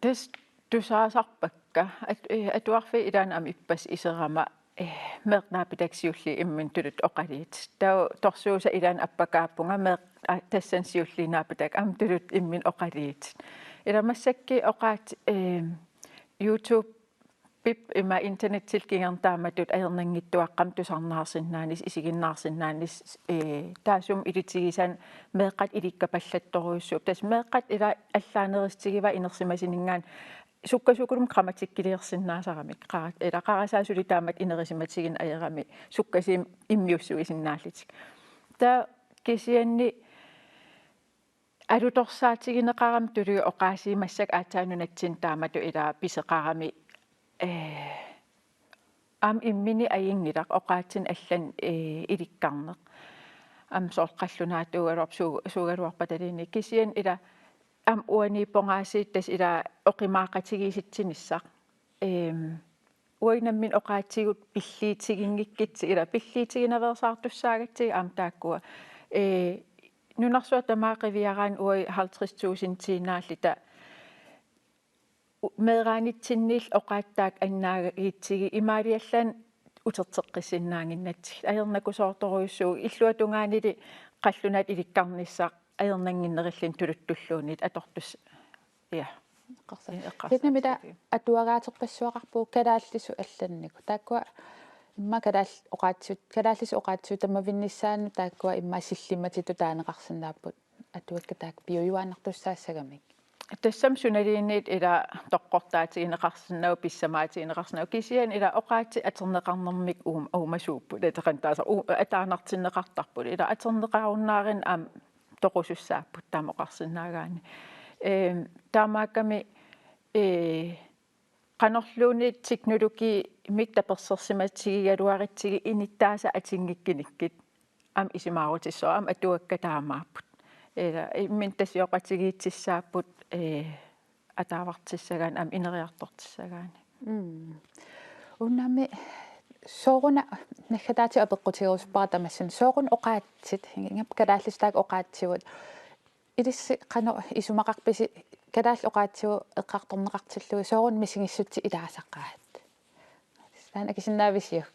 Speaker 5: тас тусаасарпакка атуарфи илаан аам иппас исерама меқнаапитаксиулли иммин тулут оқалиит тау торсууса илаан аппакааппунга меқ тассансиуллинаапитак аам тулут иммин оқалиит иламассакки оқаат YouTube pip ima internettilkingerntaammatut ajerninngittuaqqam tusarnaarsinnaannis isiginnaarsinnaanis taasum ilitigisan meeqqat ilikkapallattoruissuup tas meeqqat ila allaaneristsigiva inersimasiningaan sukkasukulum qamatikkileersinnaasaramik qarat ila qarasaasuli taamat inerisimatigin ajerami sukkasim immiussuisinnaalitik ta kisianni алуторсаатигинеқарам тулуи оқаасиимассак аатаанунатсин таамату илаа писеқарами ам иммини аингилақ оқаатсин аллан иликкарнеқ ам соорқаллунаатуугалуар суугалуарпаталини кисиан ила ам уаниппонгаасиит тас ила оқимаақатигиситсиниссақ уайнаммин оқаатигут пиллиитигингиккитси ила пиллиитигинаверсаартуссаагатсиги ам тааккуа нунарсуа тамаақивиарaan уи 50,000 тинааллита меэраанитсинниил оқааттаак аннаагиитсиги имаалиаллаан утертеққиссиннаангиннатси аернакусоорторуйуссуу иллуатунгаанили қаллунаат иликкарниссаа аернангиннериллин тулуттуллуунит атортус я
Speaker 2: тетнамита атуагаатерпассуақарпуу калааллису алланнику тааккуа имма калаал оқаатсут калааллис оқаатсут тамавинниссаану тааккуа имма силлиматиту таанеқарсинааппут атуакка таак биоюааннартуссаассагамик
Speaker 5: тассам суналиинниит ила тоққортаатигинеқарсиннау писсамаатигинеқарсинау кисиан ила оқаати атернеқарнэрмик уумасууппут атеқан тааса атаанартиннеқартарпут ила атернеқаруннаарин аам тоқусуссааппут таамоқарсинаагаани таамаакками qanorluuni teknologi mittapersersimatigigaluaritigi inittaasa atinngikkinikit am isimaarutissoa am atuakkataamaapput ela immin tasioqatigiitsissaapput ataavartissagaan am ineriartortissagaani
Speaker 2: unnami sooruna nakhataati apeqqutigeruspaara tamassun soorun oqaatsit ingap kalaallistaak oqaatsigut ilissi qano isumaqarpisi калаал оқаатсуу эққарторнеқартиллуи соорун мисигиссутти илаасаққаат таана кисиннаависиук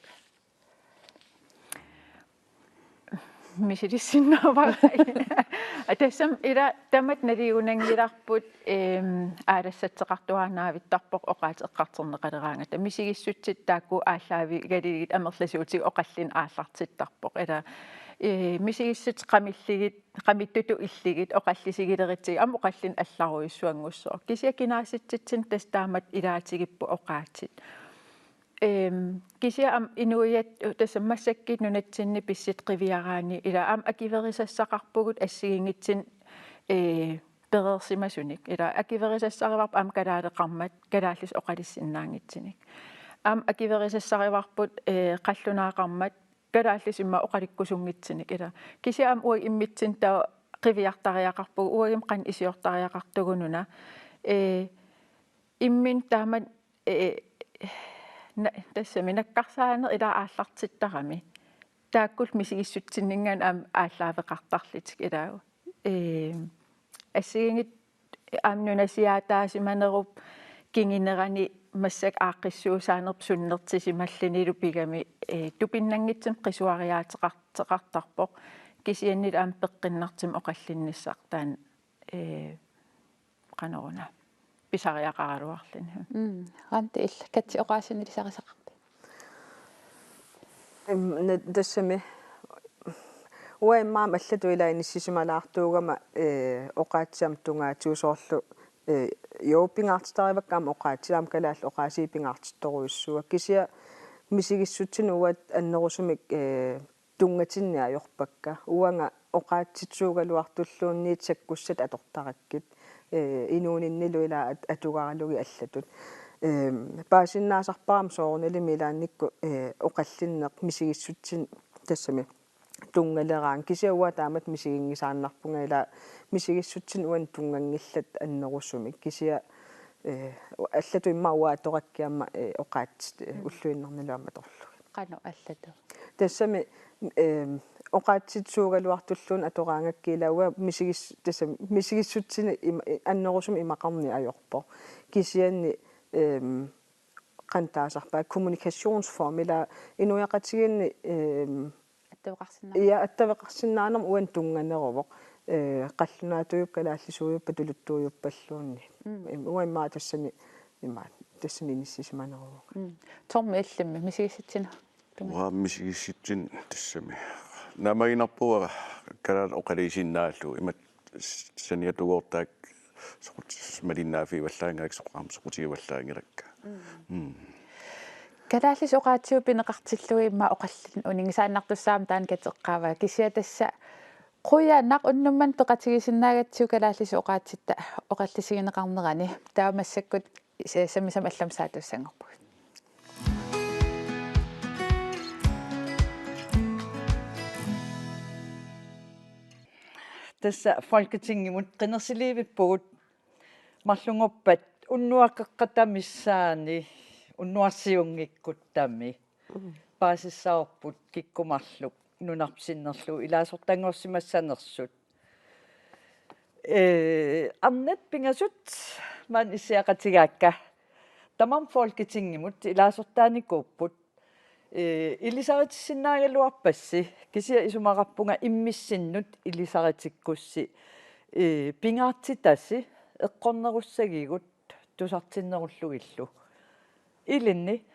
Speaker 5: мисилиссиннааваа атассам ила тамат налиунангиларпут аалассатсеқартуаанаавиттарпоқ оқаат эққарторнеқалераангата мисигиссутсит таакку ааллаави галигит амерласуутиг оқаллин ааллартиттарпоқ ила мисигиссут qamilligit qamittutu illigit oqallisigileritsig am oqallin allaruissuangussoo kisiakinaasittitsin tas taamat ilaatigippu oqaatsit kisia am inuiat tasammassakkiit nunatsinni pissit qiviaraani ila am akiverissassaqarpugut assigingitsin перерсимасуник ила акиверисассариварп ам калаалеқармат калааллис оқалиссиннаангитсиник ам акиверисассариварпут қаллунаақармат калааллис имма оқаликкусунгитсиник ила кисиам уа иммитсин таа qivиартариақарпуг уагим қан исиортариақартугунуна иммин таамат тассами наккарсаанер ила ааллартиттарами тааккул мисигиссутсиннингаан аам ааллаавеқартарлитик илаагу ассигингит аамнунасиаатаасиманеруп кингинерани массак ааққиссуусаанерп суннертисималлинилу пигами тупиннангитсим қисуариаатеқартарпоқ кисианнил аам пеққиннартим оқаллинниссартаан qanoruna pisariaqaraluarlin
Speaker 2: ранти ил катси оқаасинилисарисақарти
Speaker 3: тассами уаймаам аллатуилаиниссисималаартуугама оқаатсиам тунгаатиусоорлу ёоппингаартитариваккаам оқаатсилаам калаалла оқаасииппингаартитторуиссуа кисиа мисигиссутсин уат аннерусумик тунгатинниаёрпакка уанга оқаатситсуугалуартуллуунниит саккуссат атортараккит инууниннилу ила атугаралуги аллатут паасиннаасарпаам соорнилими илаанникку оқаллиннеқ мисигиссутсин тассами тунгалераан кисиауа таамат мисигингисааннарпунга ила мисигиссутсин уан тунгангиллат аннерусумик кисиа аллату иммауа тораккиамма оқаатсит уллуиннарнилуамма торлу
Speaker 2: qanu allatu
Speaker 3: тассами оқаатситсуугалуартуллуун атораангаккилауа мисигис тассами мисигиссутсини аннерусум имақарни аёрпо кисианни qantaasarpaa kommunikationsform ila inuaqatiginni аттавеқарсиннаанерм уан тунганеровоқ қаллунаатуйуп калааллисуйуппа тулуттуйуппаллуунни уаймаа тассани имаа тассани ниссисиманеровоқ
Speaker 2: торми иллимми мисигисситсина
Speaker 9: уа мисигисситсин тассами намагинарпуа калаал оқалисиннааллу имат саниатугоортаак малиннаафи валлаангаак соқарам соқутигиваллаангилакка
Speaker 2: калааллис оқаатсиу пинеқартиллуи имма оқаллин унингисааннартуссаам таан катеққаава кисиатасса quyaanaq unnumman peqatigisinnaagatsu kalaallisi oqaatsitta oqallisigineqarnerani taamassakut samisam allamsaatussangorpu
Speaker 1: tässä folketingimut qinnersiliivippugut mallungorpat unnuaqeqqatamissaani unnuarsiungikkuttammi paasissaorput kikkumarluk nunarpsinnerlu ilaasortangorsimassanersut amnet pingasut man isiaqatigaakka tamam folketingimut ilaasortaanikuupput ilisaritissinnaagaluarpassi kisia isumaqarpunga immissinnut ilisaritikkussi pingaartitassi eqqornerussagigut tusartinnerullu ilinni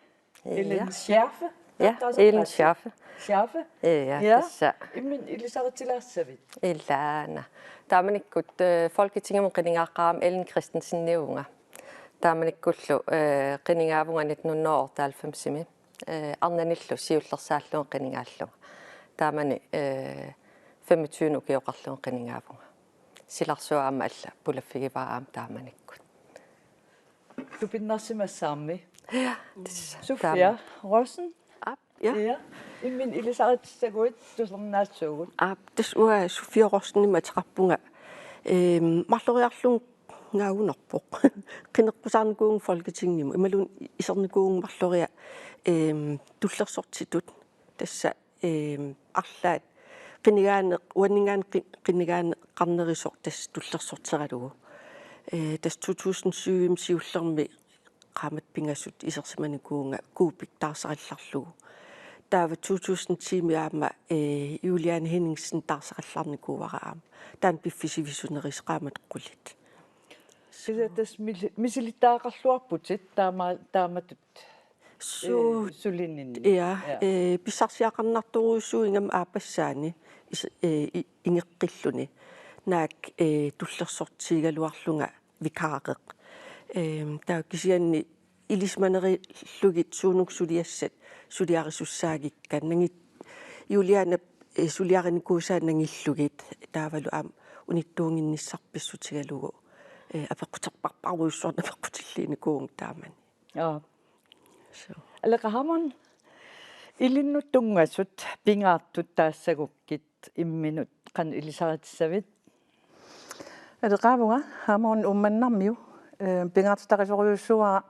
Speaker 1: ilin schärfe
Speaker 13: ja ilin schärfe
Speaker 1: schärfe
Speaker 13: ja tässä
Speaker 1: immin ilisaritilassavit
Speaker 13: illana taamanikkut folketinget qiningaaqqaram Ellen Christensen neunga taamanikkullu qiningaapunganit nunnoortaalfamsimi arnanillu siullersaalluun qiningaallu taamani 25 ukiuqarluun qiningaapunga silarsuaama alla pulaffigivaaraam taamanikkut
Speaker 1: tupinnersimassaarmi
Speaker 13: ja
Speaker 1: Sofia Rossen
Speaker 13: ja
Speaker 1: immin ilisaritisaguit tusernaatsuugut
Speaker 14: tas ua Sofia Rossen mataqarpunga marloriarlung ngaagunerpoq qinneqqusarnikuung folketingimu imalun iserniikuung marloria tullersortitut tassa arlaat qinigaane uanningaan qinigaane qarnerisor tas tullersorteralugu tas 2007 siullermi qaamat pingassut isersimanikuunga kuupik taarsaqallarlugu taava 2010 miaama Juliane Henningsen taarsaqallarnikuuvaraam taan piffisivissuneris qaamat qullit
Speaker 1: silatas misilittaaqarluarputit taamatut sulinninni
Speaker 14: ja pissarsiaqarnartoruussuingam aapassaani ingeqqilluni naak tullersortigaluarlunga vikaareq taa kisianni ilismanerilugit suunuksuliassat suliarisussaagikkannangit Juliana suliarinikuusaannangillugit taavalu aam унитtuunginnissarpissutigalugu апеққутарпарпаруйуссуарна апеққутиллииникуун таамани
Speaker 1: so алеқаhamon илиннут тунгассут пингаартут таассагуккит имминут қан илисаратиссавит
Speaker 15: алеқаавунга хамон умманнармиу пингаартитақисориуссуара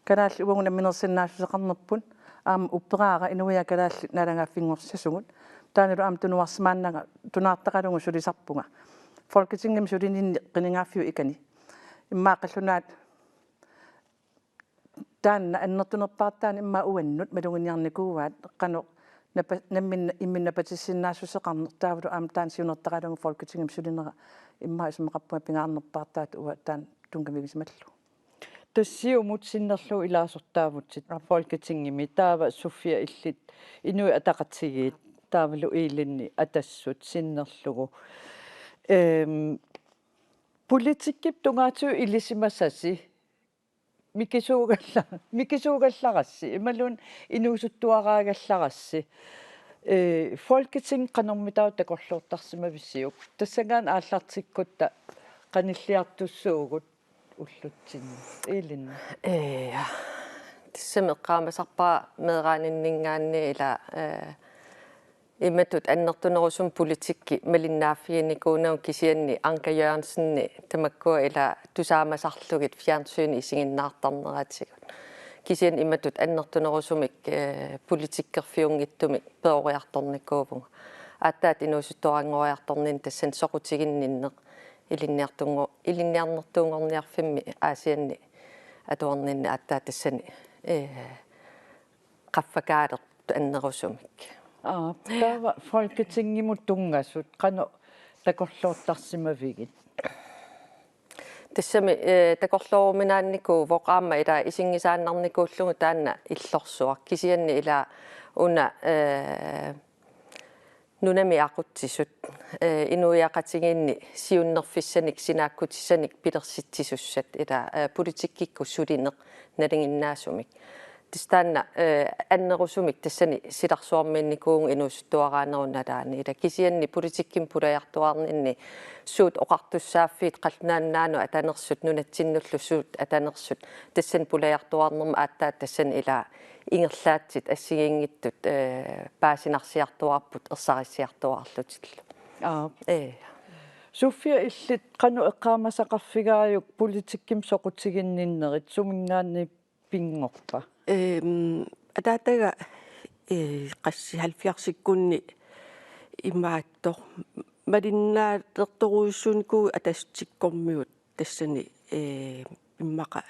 Speaker 15: калаалли угуна минерсиннаассусеқарнерпут аама уппераара инуиа калаалли налангаффингорсасугут таанилу аама тунуарсимааннага тунаартақалугу сулисарпунга folketingem сулининни қинингаффиу икани иммаақаллунаат таанна аннертунерпаартаани имма уаннут малугиниарникууаат қано наммин имминна патиссиннаассусеқарнер таавалу аама таан сиунертақалугу folketingem сулинера имма исмақарпуга пингаарнерпаартаат уа таан тунгамигисмаллу
Speaker 1: тассиумут синнерлу илаасортаавутсит folketingimi таава суффия иллит инуи атақатсигиит таавалу иилинни атассут синнерлугу политиккип тунгаату илисимассаси микисуугалларасси ималун инуусуттуараагалларасси folketing qanормитау такорлууртарсимависсиук тассагаан ааллартиккутта qanilliartussuugut уллутсинни иилинна
Speaker 13: тиссамеққаамасарпаа меэрааниnnингаанни ила имматут аннертунерусум политикки малиннааффиникуунау кисианни Анка Jørgensenни тамаккуа ила тусаамасарлугит фьярнсууни исигиннаартарнераатигут кисиан имматут аннертунерусумик политиккерфиунгиттумик пеориарторникуувнга ааттаат инуусуттуарангориарторнин тассан соқутигиннинне илинниарнертуунгорниарфимми аасианни атуарнинни ааттаат тассани qaffakaaleq аннерусумик
Speaker 1: таава folketingimut tungassut qano такорлууртарсимавигит
Speaker 13: тассами такорлууруминааннику воqaamma ила исингисааннарникууллугу таанна иллорсуар кисианни ила уна нунами ақутсисут инуиақатигинни сиуннерфиссаник синааккутиссаник пилерситсисуссат ила политиккикку сулинеқ налингиннаасумик тистанна аннерусумик тассани силарсуарминникуун инуусуттуараанерунналаани ила кисианни политикким пулаяртуарнинни суут оқартуссааффиит қалнааннаану атанерсут нунатсиннуллу суут атанерсут тассан пулаяртуарнерма ааттаат тассан ила ингерлаатсит ассигингиттут паасинарсиартуарпут ерсариссиартуарлутиллу
Speaker 1: суффия иллит qanu eqqaamasaqarfigaayuk политикким соqutигинниннерит сумингаанни пингорпа
Speaker 14: атаатага qassi 70-сиккунни имааттор малиннаатэрторуйуссууникуу атассиккормиут тассани иммаqa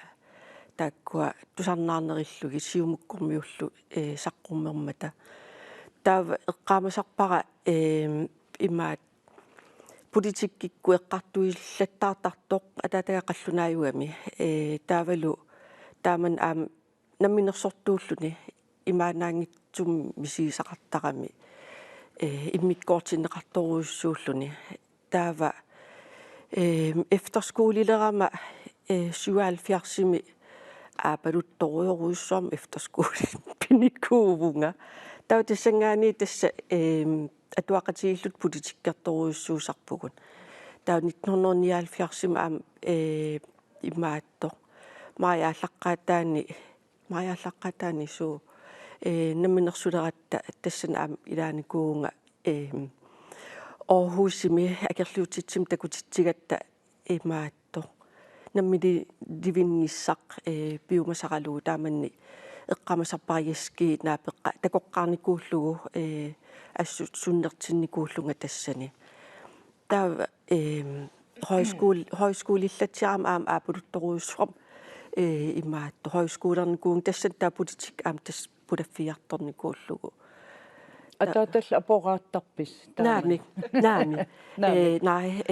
Speaker 14: тааккуа тусарнаарнериллуги сиумуккормиуллу саққуммермата таава эққаамасарпара имаат политиккикку эққартуиллаттаартартоқ атаатага қаллунааюами таавалу тааман аам намминерсортууллуни имаанаангитсум мисигисақартарами иммиккоортиннеқарторуйуссууллуни таава efterskolelerama 77-ми аапалутторуйоруйуссуарма efterskole пиникуувунга таа тассангаани тасса атуақатигиллут политиккерторуйуссуусарпугун таа 1979-ми аам имааттор мариаллаққаатаани суу намминерсулератта тассан аам илааникуунга Aarhusimi акерлуутитсим такутитсигатта имаатто наммили дивинниссақ биумасаралуу тааманни эққамасарпариаски наапеққа такоққарникууллугу ассут суннертинникууллунга тассани таа højskoleillatiaram aam aapuluttoruussuam имаатто højskolernikуун тассан таа политик аам тас пулаффиарторникууллугу
Speaker 1: атаатал апорааттарпис
Speaker 14: наами най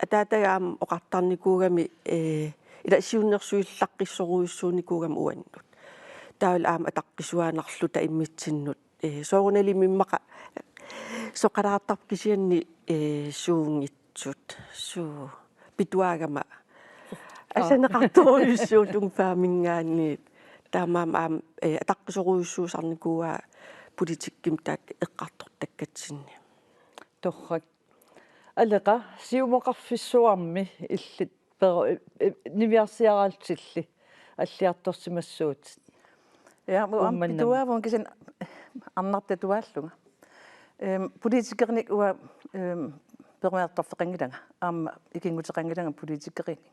Speaker 14: атаатагаам оқартарникуугами ила сиуннерсуиллаққиссоруйуссууникуугам уаннут таавал аам атаққисуаанарлута иммитсиннут соорунали миммақа соқалаартарпкисианни суунгитсут суу питуагама асанеқарторуйуссуулун фаамингаанни таамаам аам атаққисоруйуссуусарникууа политикким таак эққартортаккатсинни
Speaker 1: торрак алеqa сиумоqarfissuarmi илlit niviarsiaraaltilli аллиарторсимассуутит
Speaker 15: Ja, mu am pituavun kisin annartatuallunga. Politikkernik ua permeartorfeqangilanga aama ikinguteqangilanga politikkerini.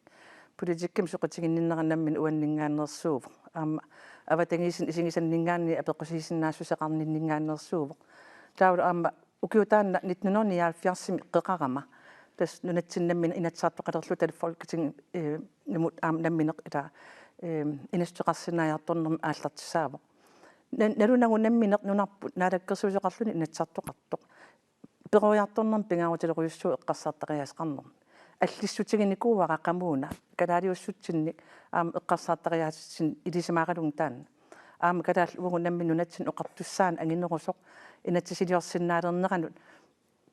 Speaker 15: Politikkim soqatiginninneranammin uanningaannersuuvu. Aama avatangisin isingisanningaanni apeqqisiisinnaassuseqarninningaannersuuvu. Taulu aama ukiutaanna 1970 qeqarama. Tas nunatsinnamin inatsaartoqalerlu tal folketing numut nammineq ila inastuqarsinaajartornerm aallartissaavo. Nalunangunammineq nunarput naalakkersuuseqarluni inatsartoqartoq. Perujartornerm pingaavutilerujussuu eqqarsaartariasqarnerm. Allissutiginikuuara qamuuna kalaaliussutsinni eqqarsaartariaasitsin ilisimaaqalung taanna. Kalaal uungunammin nunatsin oqartussaan anginnerusoq inatsisiliorsinnaalerneranut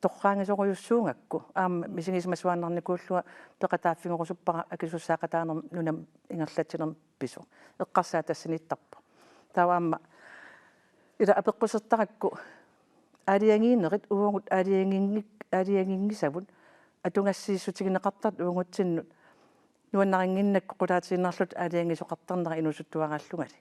Speaker 15: torraangisorujussuungakku misingismasuannarnikuullua peqataaffingorusuppara akisussaaqataanerm nunam ingerlatsinerm pisu eqqarsaa tassinittarpa tawaamma ila apeqqusertarakku aaliangiinnerit uungut aaliangingisavut atungassiissutigineqartat uungutsinnu nuannaringinnakku qulaatiinnerlut aaliangisoqartarnera inusuttuaraallugali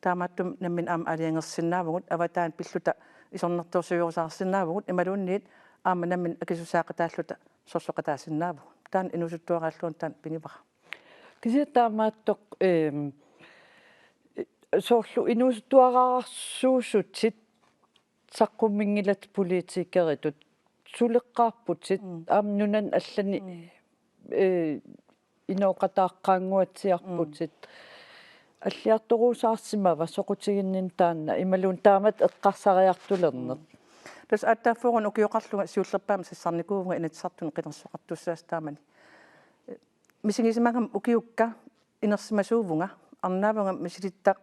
Speaker 15: taamaattum nammin aaliangersinnaavugut avataan pilluta isornertorsujurusaarsinnaavugut imaluunniit nammin akisussaaqataalluta sorsoqataassinnaavu taan inusuttuaraalluun taan pingivara
Speaker 1: кисиатаамааттоқ соорлу инусутtuaqaarsuussutit саққуммингилат политикеритут сулеққарпутит нунан аллани инооқатааққаангуатсиарпутит аллиарторуусаарсимава соқутигиннин таанна ималуун таамат эққарсариартулернер
Speaker 15: тас аттааффорун укиоқарлуга сиуллерпаама сиссарникуувнга инатсартун қилерсоқартуссаас таамани мисигисимагам укиукка инерсимасуувнга арнаавага мисилиттақ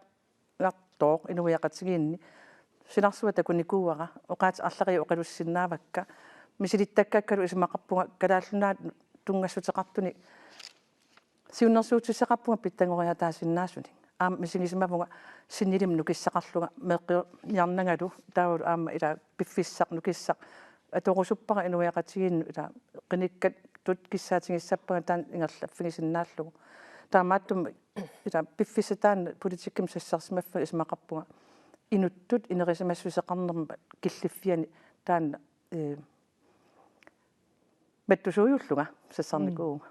Speaker 15: гартоо инуиақатсигиинни силарсуа такуникууара оqaat арлари оқалуссиннаавакка мисилиттаккаккалу исимақарпунга калааллунаат тунгассутеқартуни сиуннерсуутиссақарпунга питтангориатаасиннаасуни мисигисимавунга синнилим нукиссақарлуга меққио ярнангалу таавалу ила пиффиссақ нукиссақ аторусуппара инуиақатсигиинну ила қиниккат тут киссаатингиссаппага таан ингерлаффигисиннааллугу таамааттум ила пиффисатаан политикким сассарсимаффа исмақарпунга инуттут инерисимассусеқарнерма киллиффиани таанна маттусуйуллуга сассарникууга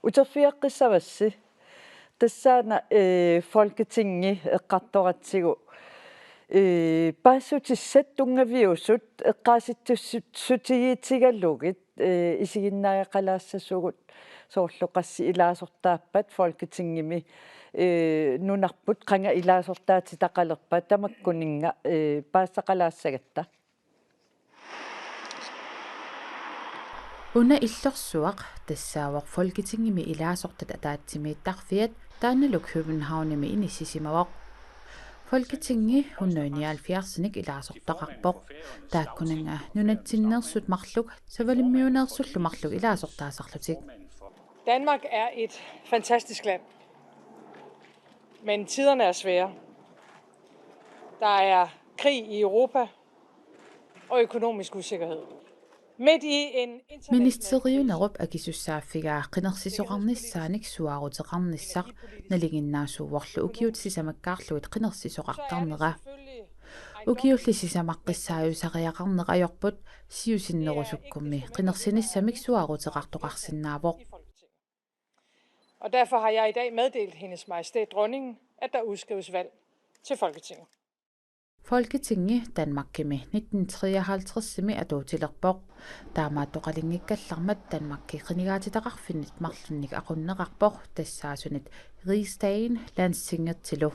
Speaker 1: утерфиаққиссавасси тассаана folketingi эққарторатсигу паассутиссат тунгавиусут эққааситтуссутигиитигаллугит исигиннааяқалаассасугут соорлоқасси илаасортааппат folketingimi нунарпут қанга илаасортаати тақалерпа тамаккунинга паассақалаассагатта
Speaker 2: Una illorsuaq tassaawaq folketingimi ilaasortat ataatimiittарфиат таанналук Københavnimi inissisimaaq folketingi 179ник илаасортақарпоқ тааккунанга нунатсиннерсут марлук савалиммиунеерсуллу марлук илаасортаасарлутик
Speaker 16: Danmark er et fantastisk land. Men tiderne er svære. Der er krig i Europa og økonomisk usikkerhed. Midt i en
Speaker 2: Ministeriunerup akisussaafigaa qinersisoqarnissaanik suarutеqarnissaq nalinginnaasuuvorlu ukiutsisamakkаарluit qinersisoqartarnera ukiullisisamaqqiссааюсариақарнеқajorput siusinnerusukkummi qinersinissamik suarutеqartoqarsinnaavoq
Speaker 16: Og derfor har jeg i dag meddelt hendes majestæt dronningen, at der udskrives valg til Folketinget.
Speaker 2: Folketingi Danmarkimi 1953-simi atuutilerpoq taamaattoqalingikkallarmat Danmarkki qinigaatitaqarfinnit marlunnik aqunneqarpoq tassaasunit Rigsdagen Landstingertilu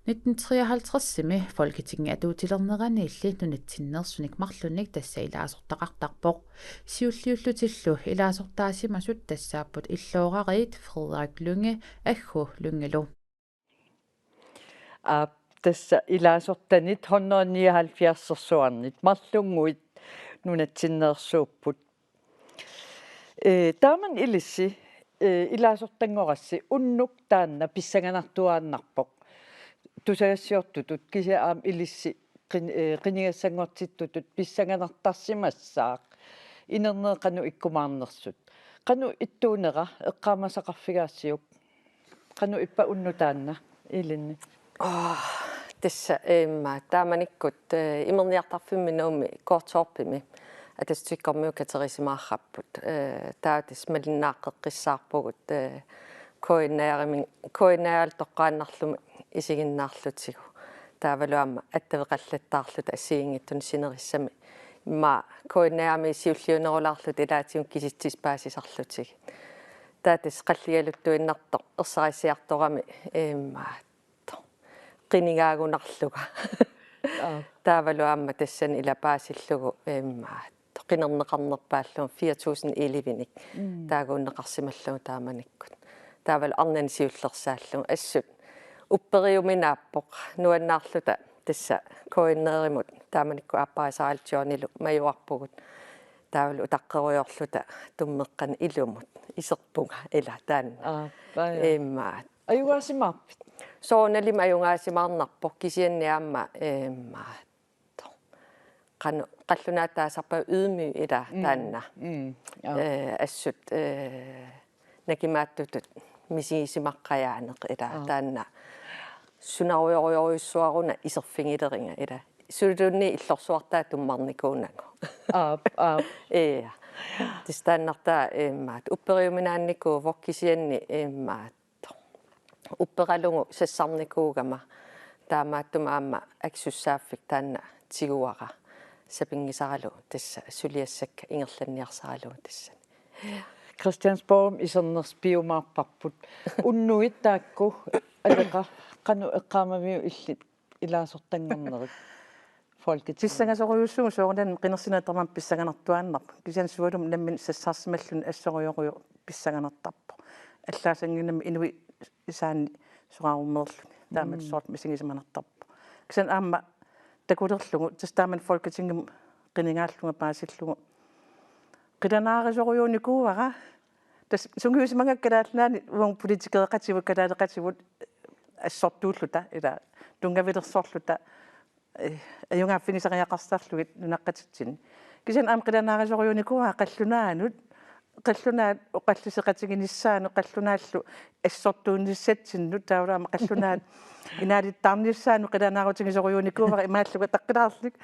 Speaker 2: 1953-simi Folketingi atuutilerneraniilli nunatsinnersunik marlunnik tassa ilaasortaqartarpoq siulliullutillu ilaasortaasimasut tassaapput illooqariit Frederik Lynge aggu Lyngelu
Speaker 1: тасса илаасортанит 179-ерсуарнит марлунгуит нунатсиннерсууппут тааман илисси илаасортангорасси уннук таанна писсаганартуааннарпоқ тусагассиортутут кисаам илисси qinigassangortittutut pissanganartarsimassaaq инернеэқану иккумаарнерсут кану иттуунера эққаамасақарфигаассиук кану иппа уннутаанна илинни
Speaker 13: тасса тааманиккут имерниартарфимми нууми коорторпими атастиккормиу катерисимаарраппут таатис малиннааққеққиссаарпугут коиннаал тоққааннарлуми исигиннаарлутигу таавалуама аттавеқаллаттаарлута ассиингиттун синериссами имма коиннаами сиуллиунерулаарлут илаатиун киситсис паасисарлутиг таатис қаллигалуттуиннарто ерсариссиарторами qinigaagunarluga taavaluamma tassan ilapaasillugu qinernеқарнерпааллуун 4000 иливиник таагууннеқарсималлугу тааманиккут таавал арнани сиуллерсааллугу ассут уппериуминааппоқ нуаннаарлута тасса коиннееримут тааманикку аппаасаалтиорнилу маюарпугут таавал утаққеруйорлута туммеққан илумут исерпунга ила таанна
Speaker 1: аюгаасимаарпит
Speaker 13: соонали аюгаасимаарнарпо кисианниаама qanu qallunaataasarpa ydmy ila taanna assut nakimaattutut misiisimaqqajaaneq ila taanna sunarujorujorussuaruna iserfingileringa ila sulutunni illorsuartaa tummarnikuunagu tistaannartaa upperiuminaanniku vokkisianni upperalungu sassarnikuugama taamaattuma aamma aksussaaffik taanna tiguara sapingisaralu tassa suliassakka ingerlanniarsaralu tassa
Speaker 1: Christiansborg isernerspiumaarparput unnuit taakku aleka qanu eqqaamamiu illit ilaasortanngornerit folket
Speaker 15: писсагаасоруйуссугу соорнан qinерсинаатермам писсаганартуааннарпу кисиан суалум наммин сассаарсималлун ассоруйоруйу писсаганартарпу аллаасангинами инуи исаани сорааруммерлуни таамат сорт мисигисиманартарпу кисиан аама такулерлугу тастааман folketingum qiningaalluga paasillугу qilanaarisoruйууникууара тас сунгуисимангаккалаалнаани уон политикеэқативу калаалеқативут ассортууллута ила тунгавилерсорлута аюнгаффинисариақарсаарлугит нунаққатитсин кисиан аама qilanaarisoruйууникууара қаллунаанут qallunaat oqalliseqatiginissaanu qallunaаллу ассортуунниссатсинну таулаама qallunaat инаалиттаарнissaanu qilanaarutigisoruйууникуувара имааллуга таққилаарлик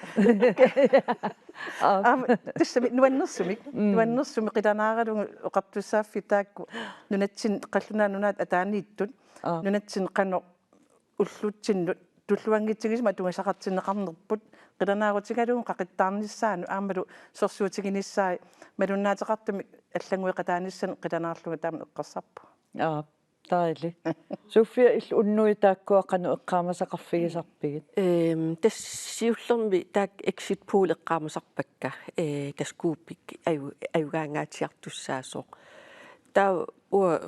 Speaker 15: тассами нуаннерсумик qilanaaralungu oqartussaaффи таакку нунатсин qallunaanунаат атаанииттут нунатсин qano уллутсиннут туллуангитсигисма тунгасақартиннеқарнерпут qilanaarutigalugun qaqittaarnissaanu аамалу сорсуутигиниссаа малуннаатеқартами аллангуиқатааниссан qilanaarluga таама эққарсарпу
Speaker 1: таили София ил уннуи тааккуа qanu эққаамасақарфигисарпигит
Speaker 14: тассиуллерми таак exit pool эққаамасарпакка таскууппик аюгаангаатиартуссаасоо таа уа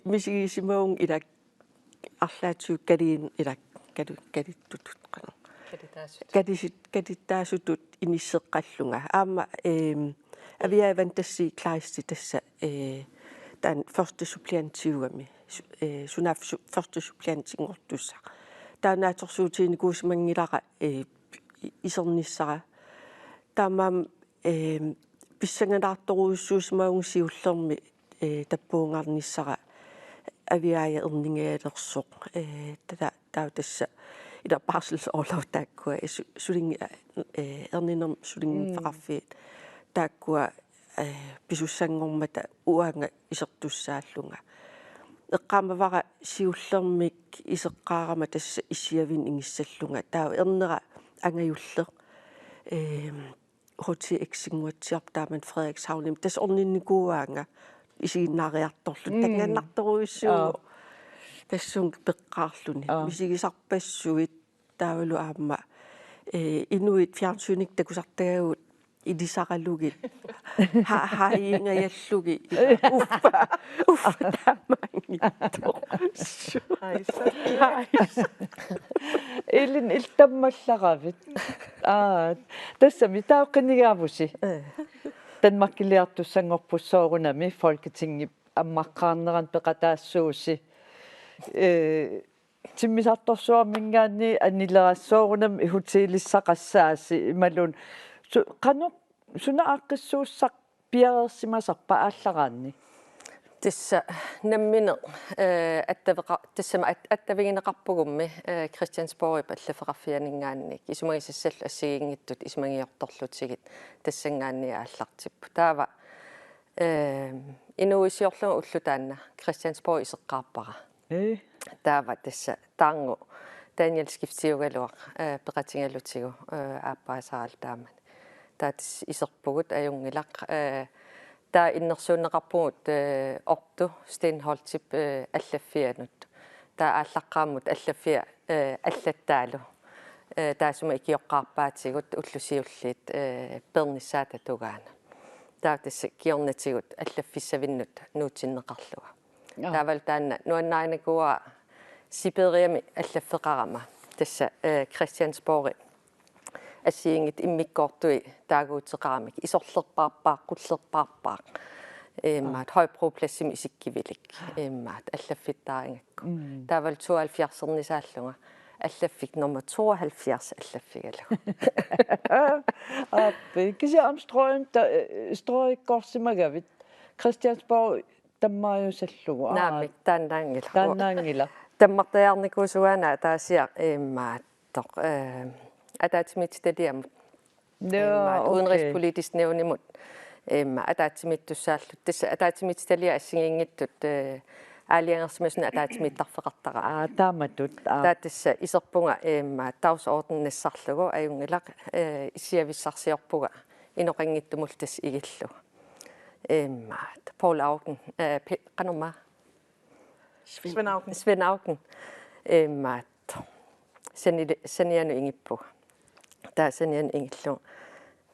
Speaker 14: мисигисимаун илак арлаатсуу калиин илак калиттутут qanu кадиттаасутут иниссеққаллунга аама авиаван тасси клаисти тасса таан første suppleantiuami сунаф første suppleantingortussa таанааторсуутиникуусмангилара исерниссара таамаам писсанганаарторуйуссуусмаунгсиуллерми таппуунгарниссара авиая эрнингаалерсоқ таа тасса ila barselsorlov taakkua suling erninum sulingfaqarfiit taakkua pisussangormata uanga isertussaallunga eqqaamavara siullermik iseqqaarama tassa issiavin ingissallunga taa ernera angajulleq hoti eksinguatsiartaaman Frederikshavnim tas orninnikuuaanga isiginnaariartorlut tangaannartoruissuugu тассун пеққаарлуни мисигисарпассуит таавалу аама инуит фиарнсуник такусартагагут илисаралугит хаиингаяллуги уффа таамаангитто
Speaker 1: илин илтаммалларавит тассами тааққинигаавуси танмаккилиартуссангорпуссоорунами folketingi аммаққаарнеран пеқатаассууси тиммисарторсуармингаани аннилерассоорунам ихутиилиссақассааси ималун qanu Sunaaqissuussaq piareersimasarpa ааллараанни.
Speaker 13: Tissa nammineq attavega attavigineqarpugummi Christiansborg allafeqarfianingaannik isumagisassallu assigiingittut isumagiortorlutigit tassangaanni aallartippu taava inuisiorlugu ullutaanna Christiansborg iseqqaarpara taava tassa taangu Daniel skiftiugaluaq peqatingalutigu aappaasaral taaman taatis iserpugut ajungilaq der innersuunneqarpugut ortu Stenholtip allaffianut der allaqqaamut allaffia allattaalu taasuma ikioqqaarpaatigut ullusiulliit pernissaata tugaana taatissa kiornatigut allaffissavinnut nuutinneqarluga taaval taanna nuannaanakua Siberiami allaffeqarama tassa Christiansborg assiingit immikkortui taaguuteqaramik isorlerpaarpaaq qullerpaarpaaq maat højproplassim isikkivilik maat allaffittaringakku taaval 72-ernisaalluga allaffik nummer 72 allaffigalu
Speaker 1: appi kisia strøikkorsimagavit Christiansborg tammaajussallugu
Speaker 13: naamik taannaangila tammartajarnikusuana taasia maattoq атаатимитсталиамут уdenrigspolitisk nævnimut атаатимиттуссааллут тасса атаатимитсталиа ассигингиттут аалиангерсимасуна атаатимиттарфеқартара
Speaker 1: тааматут
Speaker 13: таатасса исерпунга таусорденнассарлугу аюнгилақ исиависсарсиорпуга иноқангиттумул тас игиллу Paul Augen qanuma Svend Augen sanianu ingippu der sanian ingillu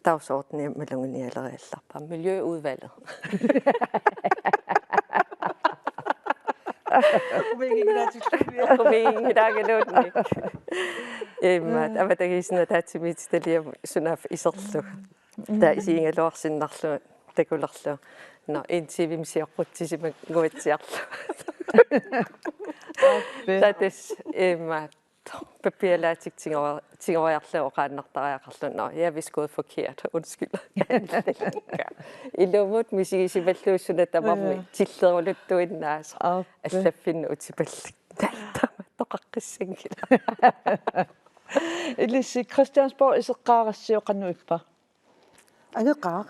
Speaker 13: dagsordenen malungini allerede miljøudvalget аватагисна таатимитсталиа сунаф исерлу таа исиингалуарсиннарлу такулерлу но интивимсиорпутсисима гуатсиарлу татис papirlaatik tingoverjarluu qaannartariaqarlu no jeg vist gået forkert undskyld ilumut misigisimalluussuna tamammi tilleruluttuinnaas allaffinnu utipallik toqaqqissangila
Speaker 1: ilissi Christiansborg iseqqaarassiuqannu ippa
Speaker 15: angeqaar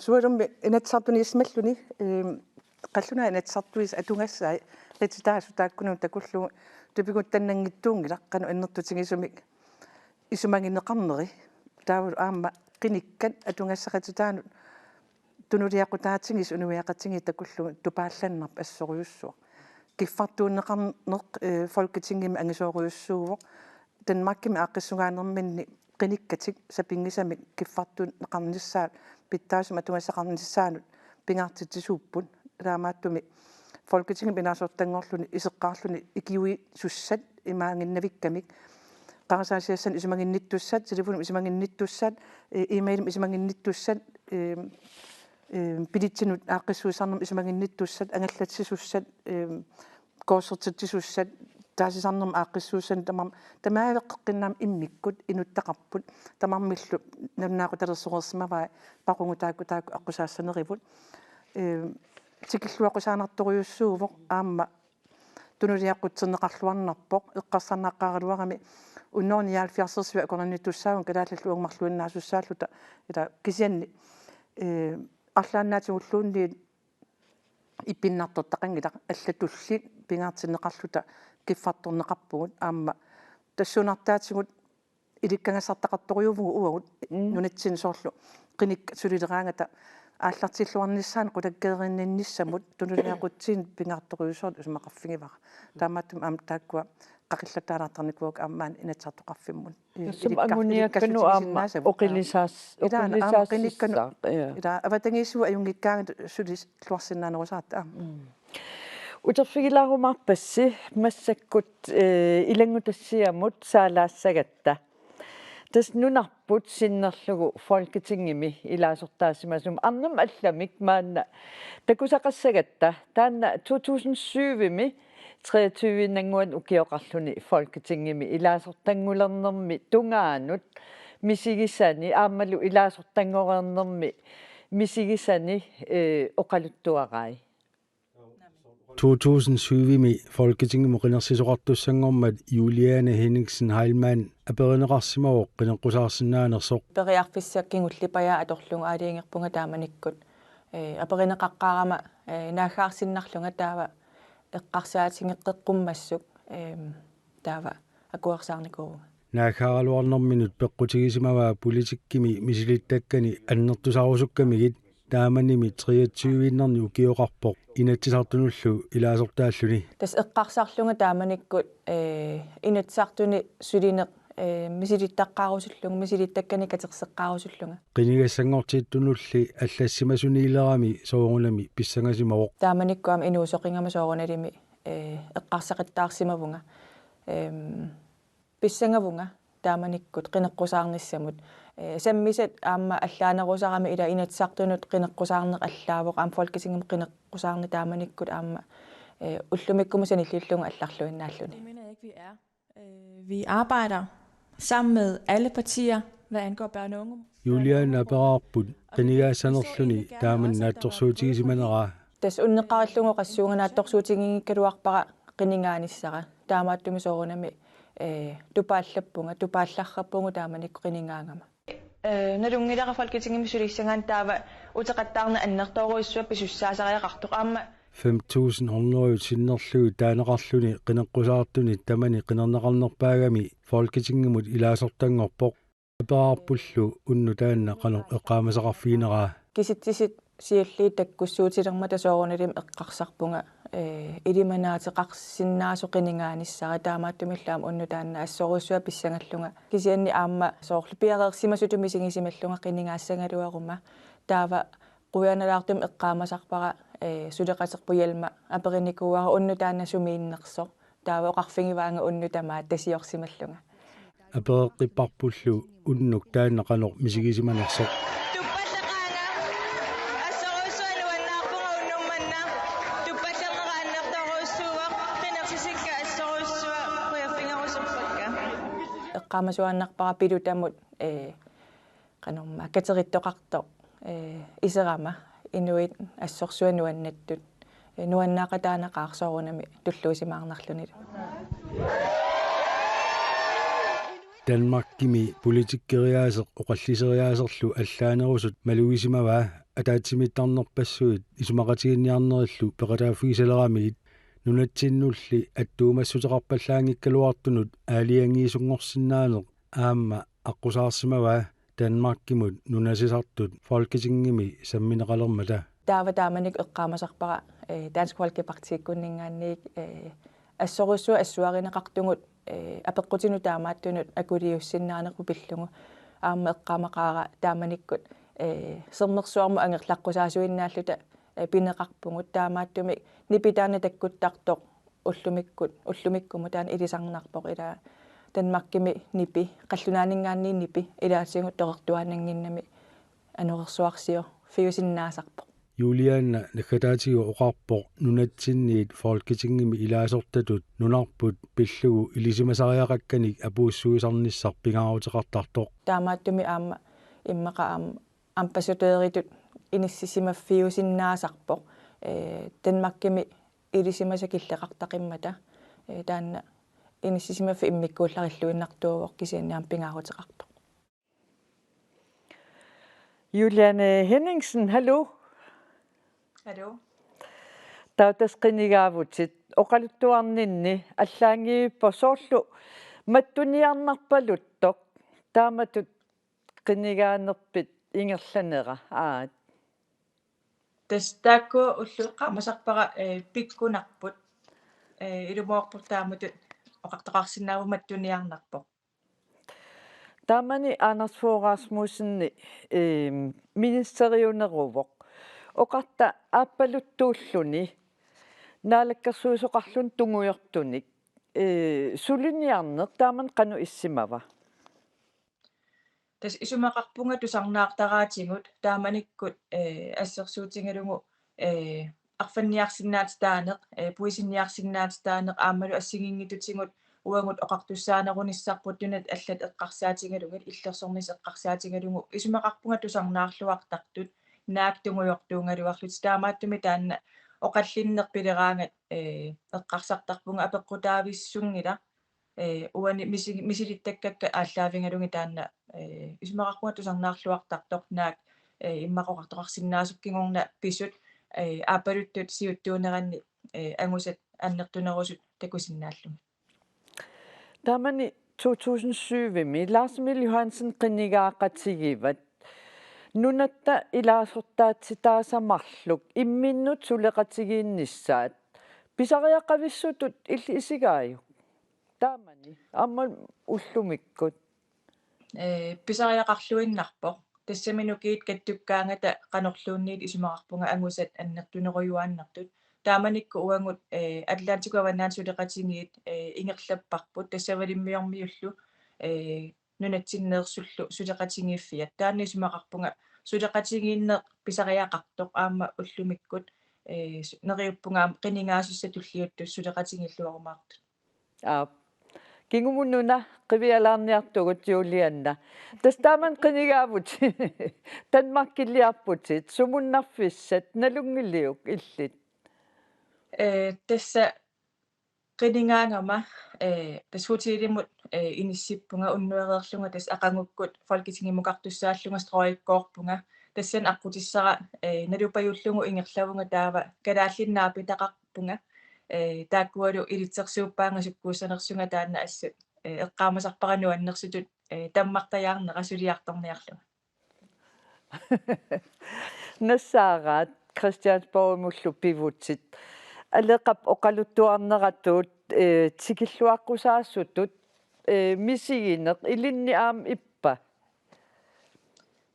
Speaker 15: sualummi inatsartuni ismalluni qalluna inatsartuis atungassai qititaasu taakkunu takullu тупигут таннангиттуунгила қану аннертутигисумик исумагиннеқарнери тааву аама қиниккат атунгассақатитаанут тунулиақутаатингис унуиақатинги такуллугу тупаалланнарп ассориуссуа киффартууннеқарнеқ folketingimi ангисоориуссууво данмаркими ааққиссугаанерминни қиниккатик сапингисами киффартууннеқарниссаат питтаасума атунгассақарниссаанут пингаартитсууппут раамааттуми Folketinget binassortangorluni iseqqaarluni ikiui sussat imaanginnavиккамик qarasaassiassan isumanginnittussat telefonum isumanginnittussat emailum isumanginnittussat pilitsinut aaqqissuusarnum isumanginnittussat angallatsisussat koorsertitsisussat taasisarnum aaqqissuussan tamaaveqqinnaam immikkut inuttaqarput tamarmillu nannaaqutalersorersmavai paqungutaakku aqusaassanerivut tikilluaqqusaanartoriussuuvoq aamma tunuliaqqutserneqarluarnarpoq eqqarsarnaqqaaruarami unnoorniaalfiarsersua akornanittussaagun kalaallallu ugmarluinnaasussaаллута ила кисианни арлааннаатигуллуунни иппиннартортақангила аллатулли пингаартиннеқарлута киффарторнеқарпугут аама тассунартаатигут иликкангассартақарториувгу уагут нунатсин соорлу қиник сулилераангата ааллартиллуарниссаан qulakkeerinninnissamut tunuliaqutsin pingaartoriusoort usumaqarfigivara taamaattum aam taakkuа qaqillataalаарtarnikuuk aammaan inatsartoqarfimmun
Speaker 1: anguniakkanu aamma oqilisaas
Speaker 15: ila avatangiissu ajungikkaangat sulis luarsinnaanerusaarta
Speaker 1: uterfigilarumarpassi massakkut ilangutassiamut saalaassagatta tas nunarput sinnerlugu folketingimi ilaasortaasimasum arnum allamik maanna takusaqassagatta taanna 2007mi 23 nanguan ukioqarluni folketingimi ilaasortangulernermi tungaanut мисигисани аамалу илаасортангорернэрми мисигисани оқалуттуарай
Speaker 8: 2007-ми Folketinget qinерсисоqartussangormat Juliane Henningsen Heilmann aperineqarsimavoq qineqqusaarsинааnersoq
Speaker 17: периарфиссиаккингуллипая аторлунга аалиингерпунга тааманиккут аперинеқаққарама наагаарсиннарлунга таава эққарсаатингеққуммассук таава акуарсаарникуурунга
Speaker 8: наахааралуарнэрминут пеққутигисимаваа политиккими мисилиттаккани аннертусаарусуккамигит тааманими 23-иннерни укиоқарпоқ инатсисартунуллу илаасортааллуни
Speaker 17: тас эққарсаарлунга тааманиккут инатсаартуни сулинеқ мисилиттаққарусуллунга мисилиттаккани катерсеққарусуллунга
Speaker 8: qinigassangortiittunnulli аллассимасунилерами соорунами писсангасимавоқ
Speaker 17: тааманиккуам инуусоқингама сооруналими эққарсақиттаарсимавунга писсангавунга тааманиккут qinеққусаарниссамут саммисат аама аллаанерусарами ила инатсартунут qinеққусаарнеқ аллаавоқ аам Folketinget qinеққусаарни тааманиккут аама уллумиккума саниллиллунга алларлуиннааллуни
Speaker 18: Vi arbejder sammen med alle partier, hvad angår børn og unge.
Speaker 8: Juliane aperaarput qinigaassanerluni taaman naattorsuutigisimanaraa
Speaker 17: тас уннеқариллунгоқассуунганаатторсуутингиккалуарпара qiningaanissaqa таамааттуми соорунами тупааллаппунга тупаалларраппунгу тааманикку qinингаангама налунгилера Folketinget мисулиссангаан таава утеқаттаарна аннертооруиссуа писуссаасариақартоқ аама
Speaker 8: 5.100 sinnerlugu taaneqarluni qineqqusaartuni tamani qinerneqarnerpaagami Folketingemut ilaasortangorpoq aperaarpullu unnu taanna qanoq eqqaamasaqarfiineraa
Speaker 17: киситсисит сиаллии таккуссуутилерма тасоорунилим эққарсарпунга илиманаатеқарсиннаасо qiningaanissaqa таамааттумиллаам унну таанна ассоруссуа писсангаллунга кисианни аама соорлу пиареерсимасуту мисигисималлунга qiningaassангалуарума таава quyanalaartum eqqaamasarpara suleqaterpujalma aperinikkuara unnu taanna sumiinnersoq taava oqarfingivaanga unnu tamaa tasiorsimallunga
Speaker 8: apereqqipparpullu unnuk taanna qanoq misigisimanersoq
Speaker 17: eqqaamasuannarpara pilutamut qanorma katerittoqartoq исерама инуит ассорсуануаннаттут нуаннаақатаанақарсоорунами туллуусимаарнарлунилу
Speaker 8: Danmarkimi politikkeriaaseq oqalliseriaaserlu allaanerusut maluisimavaa ataatsimmittarnerpassuit isumaqatiginniarnerillu peqataafiisaleramiit nunatsinulli attuumassuteqarpallaangikkaluartunut aaliangiisungorsinnaaneq aamma аққусаарсимаваа Danmarkimut nunasisartut Folketingimi sammineqalermata
Speaker 17: таава тааманик эққаамасарпара Dansk Folkeparti kunningaanniik ассоруссуа ассуаринеқартугут апеққутину таамааттунут акулиуссиннаанерпу пиллугу аама эққаамақаара тааманиккут сермерсуарму ангерлаққусаасуиннааллута пинеқарпугут таамааттумик нипитаана таккуттартоқ уллумиккуму таана илисарнарпоқ илаа Danmarkimi nipi qallunaaninggaanni nipi ilaasigut toqertuaananginnami anorersuarsio fiusinnaasarpoq
Speaker 8: Juliana nakataatigu oqarpoq nunatsinniit Folketingimi ilaasortatut nunarput pillugu ilisimasariaqakkanik apuussuisarnissar pingaaruteqartartoq
Speaker 17: taamaattumi aamma immaqa ampasuteeritut inissisimaffiusinnaasarpoq Danmarkimi ilisimasakilleqartaqimmata taanna inissisimaffi immikkuullarilluinnartuuvoq kisianniam pingaaruteqartoq
Speaker 1: Juliane Henningsen, hallo.
Speaker 18: Hallo.
Speaker 1: Tautas qinigaavutit oqaluttuarninni allaangiipposoorlu mattuniarnarpaluttoq taamatut qinigaanerpit ingerlanera aat
Speaker 18: Tastaakku ullueqqaamasarpara pikkunarput ilumooqput taamatut oqartaqarsinnaavu mattuniarnarpoq
Speaker 1: taamani Anders Fogh Rasmussenni ministeriuneruvoq oqarta aappaluttuulluni naalakkersuusoqarlun tunguyortunik suluniarneq taaman qanu issimava
Speaker 18: tas isumaqarpunga tusarnaartaraatigut taamanikkut assersuutingalungu arfanniarsinnaat taaneq puisinniarsinnaat taaneq aammalu assiginngitutigut
Speaker 17: уангут оқартуссаанерунissarput тунат аллат эққарсаатингалугат иллерсорнис эққарсаатингалугу исумақарпунга тусарнаарлуартартут наак тунгуйортуунгалуарлут таамааттуми таанна оқаллиннер пилераангат эққарсартарпунга апеққутаависсунгила уани мисилиттаккакка ааллаавингалуги таанна исумақарпунга тусарнаарлуартартоқ наак иммақоқартоқарсинаасуккингорна писут аапалуттут сиуттуунеранни ангусат аннертунерусут такусиннааллуми
Speaker 1: Тамани 2007 Lars Emil Johansen qinigaaqatigivат нунатта илаасортаатситаасамарлук имминнут сулеқатигииннissaат писариаққависсутут илли исигаaju таамани амма уллумиккут
Speaker 17: писариақарлуиннарпоқ тассаминукиит каттуккаангата канорлуунниит исумақарпунга ангусат аннертунеруйуааннартут тааманикку уангут атлантикуаванаан сулеқатигиит ингерлаппарпут тассавалиммиормиуллу нунатсиннеерсуллу сулеқатигииффиат таанни исумақарпунга сулеқатигииннеқ писариақартоқ аама уллумиккут нериуппунгаам қинингаасусса туллиутту сулеқатигиллуарумаартут
Speaker 1: кингумуннуна qivиалаарниартугут Julianna тастааман qinigaavut танмаккиллиарпутит сумуннарфиссат налунгилиук иллит
Speaker 17: тасса qinингаангама тасхутиилимут иниссиппунга уннуереерлунга тас ақангуккут фолкитингимукартуссааллунга строиккоорпунга тассан аққутиссара налупаюллугу ингерлавунга таава калааллиннаапи тақарпунга тааккуалу илитсерсууппаангасуккуусанерсунга таанна ассут эққаамасарпарану аннерсутут таммартаяарнера сулиарторниарлуга
Speaker 1: нассаараат Christiansborg муллу пивутсит алеқап оқалуттуарнератуут тикиллуаққусаассутут мисигинеқ илинни аам иппа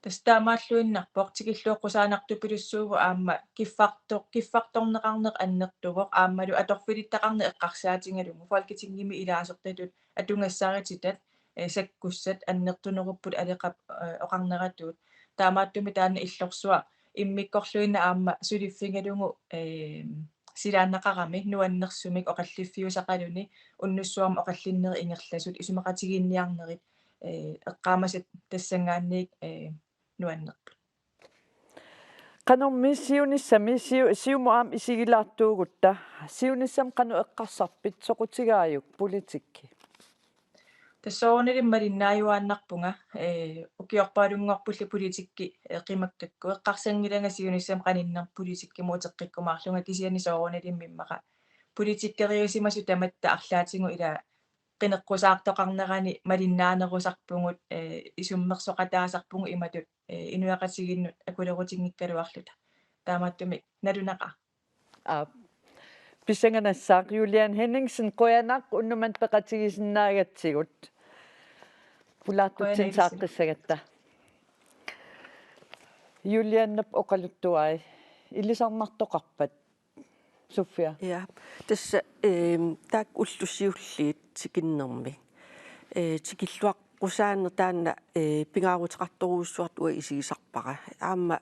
Speaker 17: тастаамааллуиннарпоқ тикиллуоққусаанарту пилуссуугу аама киффарторнеқарнеқ аннертугоқ аамалу аторфилиттақарне эққарсаатингалугу фолкитингими илаасертатут атунгассаарититат саккуссат аннертунеруппут алеқап оқарнератуут таамааттуми таана иллорсуа иммиккорлуинна аама сулиффингалугу силааннеқарами нуаннерсумик оқаллиффиусақалуни уннуссуарма оқаллиннери ингерласут исумақатигиинниарнерит эққаамасат тассангаанниик нуаннерпут
Speaker 1: канормми сиунissami сиумуам исигилаартуугутта сиунissam кану эққарсарпит соқутигааюк политикки
Speaker 17: тассоорнилиммалиннааюааннарпунга укиорпаалунгорпулли политикки қимактакку эққарсангиланга сиунissam қаниннер политикки муутеққиккумаарлунга кисиани соорнилиммиммақа политиккериусимасу таматта арлаатингу ила qinеққусаартоқарнерани малиннаанерусарпугут исуммерсоқатаасарпугу иматут инуяқатигиннут акулерутингиккалуарлута таамааттуми налунақа
Speaker 1: писанганассаақ Julian Henningsen qoyanaq unnuman peqatigisinnaagatsigут пулаартутсин сааққиссагатта Juliannap oqaluttuai илисарнартоқарпат Sofia
Speaker 14: ja тасса таак уллуссиуллиит тикиннерми тикиллуаққусаанер таанна пингаарутеқарторуussуартуа исигисарпара аама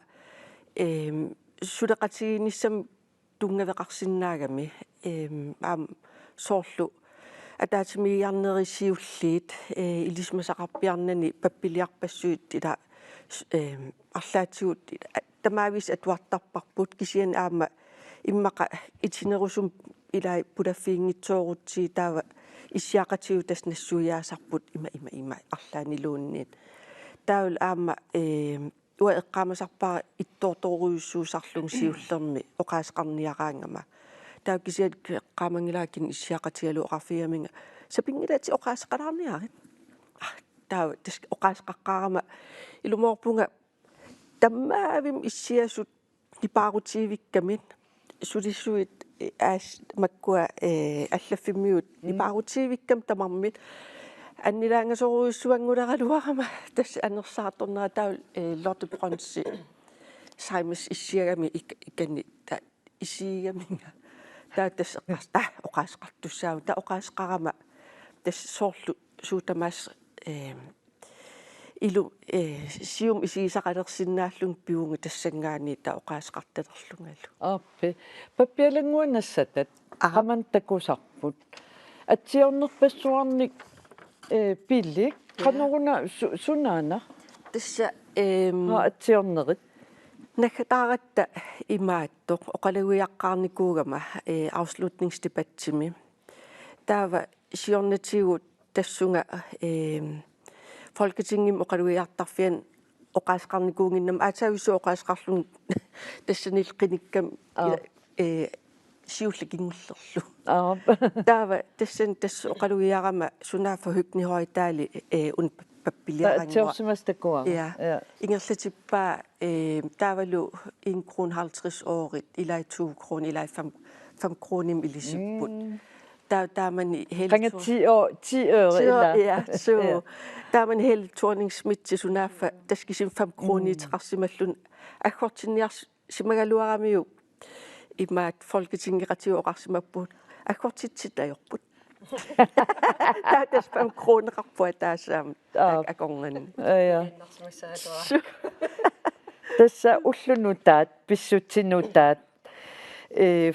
Speaker 14: сулеқатигиниссам тунгавеқарсиннаагами аам соорлу атаатимииарнерисиуллиит илисмасақарпиарнани паппилиарпассуит ила арлаатигут тамаавис атуартарпарпут кисиан аама иммаqa итинерусум илай пулаффиингитсоорутси таава иссиақатигу таснассуяасарпут има арлаанилуунниит таул аама уа эққаамасарпара иттоорторуйуссуусарлун сиуллерми оқаасеқарниараангама таа кисиат эққаамангилаакин иссиақатигалу оқарфиаминга сапингилаати оқаасеқалаарниарит таа тас оқаасеқаққарама илумоорпунга таммаавим иссиасут нипаарутиивиккамит сулиссуит аас маккуа аллаффиммиут нипаарутиивиккам тамармит аннилаангасоруйуссуангулералуарама тас анерсаарторнера таул Lotte Brøndsi Saimes иссиагами иккани та исиигаминга таа тас оқаасеқартуссаау та оқаасеқарама тас соорлу суутамаас илу сиум исигисақалерсиннааллун пиунга тассангаани та оқаасеқарталерлунгалу
Speaker 1: аппи паппиалангуанассатат аман такусарпут атсиорнерпассуарник пилли каноруна сунаана
Speaker 14: тасса
Speaker 1: атсиорнерит
Speaker 14: накатааратта имааттоқ оқалуиаққарникуугама afslutningsdebattimi таава сиорнатигут тассунга folketingim оқалуиартарфиан оқаасқарникуунгиннам аатаавису оқаасқарлун тассанил қиниккам сиулликингуллерлу таава тассан тасс оқалуиарама сунаафа хукнихоитаали ун
Speaker 1: паппилиарангуа
Speaker 14: ja ингерлатиппаа таавалу 1 krone 50 årigt илай 2 krone илай 5 kronим илисиппут таамани
Speaker 1: хел 10 øre
Speaker 14: ja så таамани хел Thorning-Schmidt сунаафа таскисим 5 kronor трассималлун аккортинниарс симагалуарамиу имаат folketingeratioqarsimappuut аккортитситаёрпут таатас 5 kronor qarpua таасаам акорнганни
Speaker 1: ja тасса уллунутаат писсутсинутаат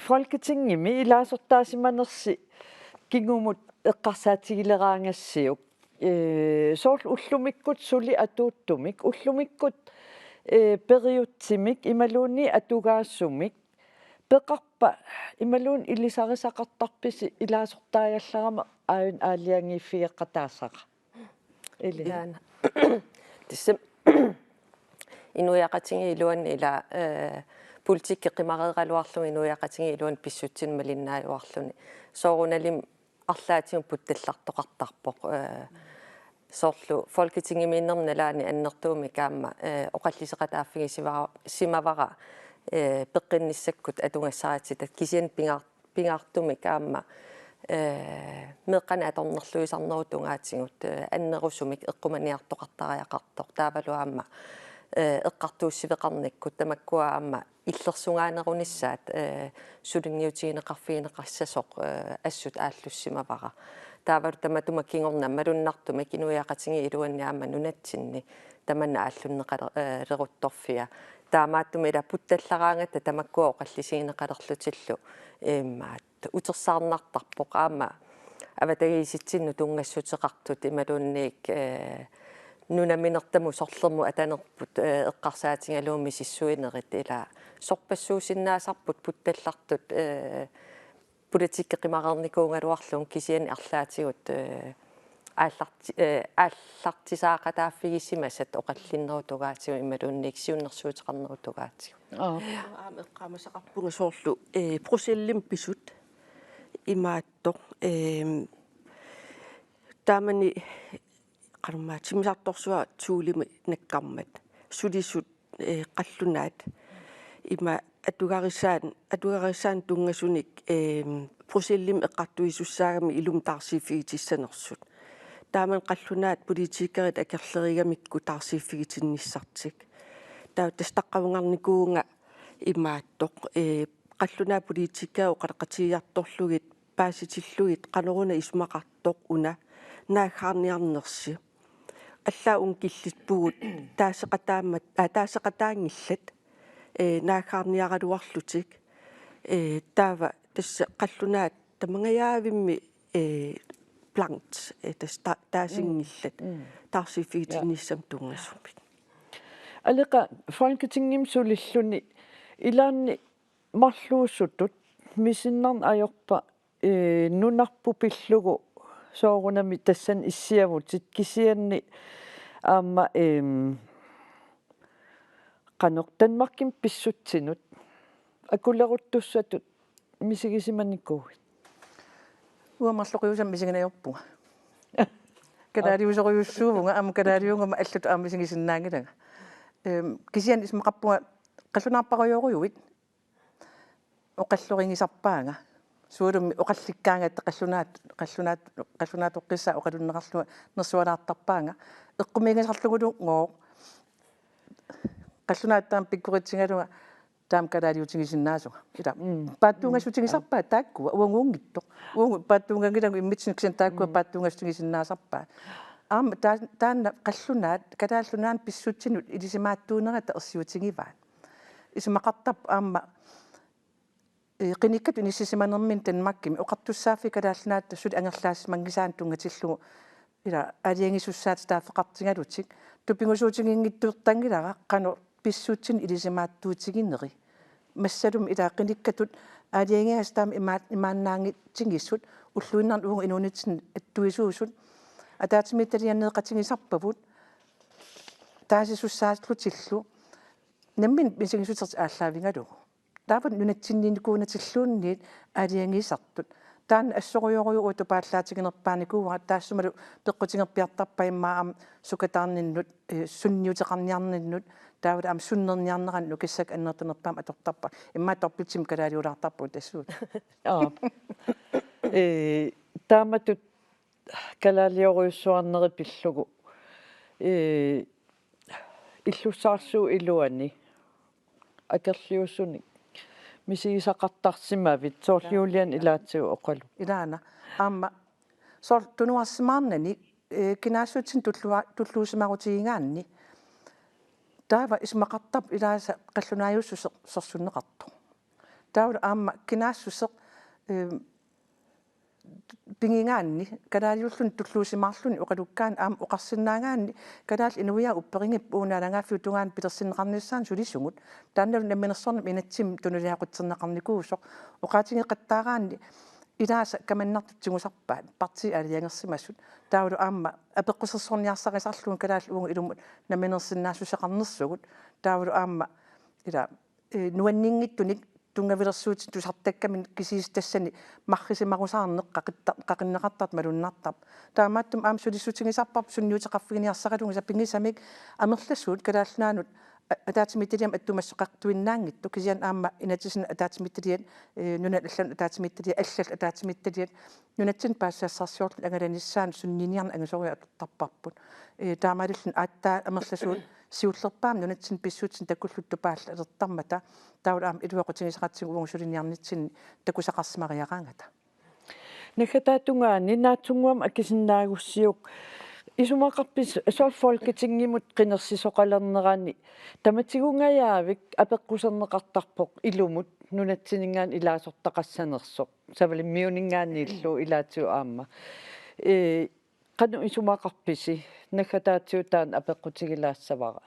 Speaker 1: folketingimi илаасортаасиманерси кингумут эққарсаатигилераангассиук соорл уллумиккут сули атууттумик уллумиккут периутсимик ималуунни атугаассумик пеқарпа ималуун илисарисақартарписи илаасортааялларама аун аалиангиффиеққатаассаqa
Speaker 13: илиана тиссам инуяқатинги илуан ила политикки қимареералуарлуми инуяқатинги илуан писсутсин малиннааюарлуни сооруналим арлаатиум путталлартоқартарпоқ соорлу folketingimiinnerналаани аннертууми каама оқаллисеқатааффиги симавара пеққинниссаккут атунгассаратита кисиан пингаартуми каама меққана аторнерлуисарнерутунгаатингут аннерусумик эққуманиартоқартариақартоқ таавалуаама эққартууссивеқарниккут тамаккуаама иллерсунгаанерунissaат сулингиутигинеқарфигинеқассасоқ ассут ааллуссимавара таавалу таматума кингорна малуннартумик инуяқатинги илуанниаама нунатсинни таманна ааллуннеқалерутторфиа таамааттуми ила путталлараангата тамаккуа оқаллисигинеқалерлутиллу имаат утерсаарнартарпоқ аама аватагиситсинну тунгассутеқартут ималуунниик нунаминертаму сорлерму атанерпут эққарсаатингалууми сиссуинерит ила сорпассуусиннаасарпут путталлартут политикки қимареерникуунгалуарлун кисиани арлаатигут ааллартисаақатааффигиссимасат оқаллиннерутугаатигу ималуунниик сиуннэрсуутеқарнерутугаатигу
Speaker 14: эққамасақарпунга соорлу просиллим писут имааттоқ таамани қарма тимисарторсуа туулими наккармат сулисут қаллунаат има атугарисаан тунгасуник просиллим эққартуисуссаагами илум таарсииффигитиссанерсут тааман қаллунаат политикерит акерлеригамикку таарсииффигитинниссартик таа тастаққавнгарникуунга имааттоқ қаллунаа политикаа оқалеқатигиарторлугит пааситиллугит канеруна исмақартоқ уна наахаарниарнерси аллаа ун киллитпугут таасеқатаамат таасеқатаангиллат наахаарниаралуарлутик таава тасса қаллунаат тамангаyaavimmi blankt таасингиллат таарсифигитинниссам тунгасумик
Speaker 1: алека folketingim сулиллуни илаанни марлуussutut мисиннарн ajorpa нунарпу пиллугу соорунами тассан иссиавутит кисианни аама канор Danmarkim писсутсинут акулеруттуссатут мисигисиманниккуугит
Speaker 15: уамарлоқиусам мисигинаёрпуга калаалиусориуссуувнга ама калаалиунгама аллут аамисигисиннаангилага кисиан исмақарпуга қаллунаарпаруйоруйуит оқаллорингисарпаанга суулумми оқалликкаангат қаллунаат оққиссаа оқалуннеқарлуга нерсуалаартарпаанга эққумингасарлугулу ngoo қаллунааттаам пиккуритсингалуга таам калаалиутигисиннаасуга ила пааттуунгасутигисарпаа тааккуа уангуунгиттоқ уангу пааттуунгангилагу иммитсинуксин тааккуа пааттуунгасутигисиннаасарпаа аама таанна қаллунаат калааллунаан писсутсинут илисимааттуунерата ерсиутигиваат исмақартап аама qinikkat unissisimanermin tanmakkimi oqartussaafi kalaallanaat tassut angerlaas mangisaan tungatillugu ila aliangisussaat taaffeqartingalutik tupingusuutiginngittuertangilaqa qanu pissuutsin ilisimaattuutiginneri масsalум ила qinikkatut аалиангиастаам имааннаангитсигиссут уллуиннарн уунг инунитсин аттуисуусут атаатимитталианнеэқатигисарпавут таасисуссаатлутиллу наммин мисигисутерт ааллаавингалугу таават нунатсинниникуунатиллуунниит аалиангиисартут таан ассоруйоруйуу тупааллаатигинерпааникууа таассумалу пеққутингерпиартарпаиммаам сукатаарниннут сунниутеқарниарниннут таавал ам суннерниарнеранну киссак аннертанерпаам атортарпа имма торпитсим калаалиулаартарпу тассуут
Speaker 1: тааматут калаалиоруйуссуарнери пиллугу иллуссаарсуу илуани акерлиуссуник мисигисақартарсимавит соорлиулиан илаатсиу оқалу
Speaker 15: илаана аама сор тунуарсимаарнани кинаассуутсин туллуусимарутигингаанни таава исмақартап илааса қаллунааюссусеқ сорсуннеқарту таава аама кинаассусеқ пингингаанни калаалиуллун туллуусимаарлуни оқалуккаан аама оқарсиннаагаанни калаал инуиа упперингип уунаалагааффиу тунгаан питерсиннеқарниссаан сулисугут таанналу намминерсорнам инатсим тунулиақутсернеқарникуусоқ оқаатингеқаттаагаанни илааса каманнартутсигусарпаат парти алиангерсимассут таавалу аама апеққусерсорниарсарисарлуун калаал уунг илумут намминерсиннаассусеқарнерсугут таавалу аама ила нуаннингиттуник тунгавилерсуутин тусартаккамин кисиистассани маррисимарусаарнеқ қақиннеқартарт малуннартап таамааттум аам сулиссутигисарпарп сунниутеқарфигиниарсаралунг саппингисамик амерлассуут калааллаанут атаатимитталиам аттумассоқартуиннаангитту кисиан аама инатисин атаатимитталиат нунат аллан атаатимитталиа аллал атаатимитталиат нунатсин паассаассарсиорлу ангаланиссаан сунниниарна ангасориа аттарпарпут таамалиллун ааттаа амерлассуут сиуллерпаам нунатсин писсуутсин таккуллутту паалла алертармата таул аам илуақутигисақатсигу уун сулиниарнитсин такусақарсимариагаангата
Speaker 1: накатаатунгаани наатсунгуам акисиннаагуссиук исумақарпис соор фолкетингимут қинерсисоқалернерани таматигунгаяавик апеққусернеқартарпоқ илумут нунатсинингаан илаасортақассанерсоқ савалиммиунингааннииллу илаатиу аама qaну исумақарписи накатаатиутаан апеққутигилаассавара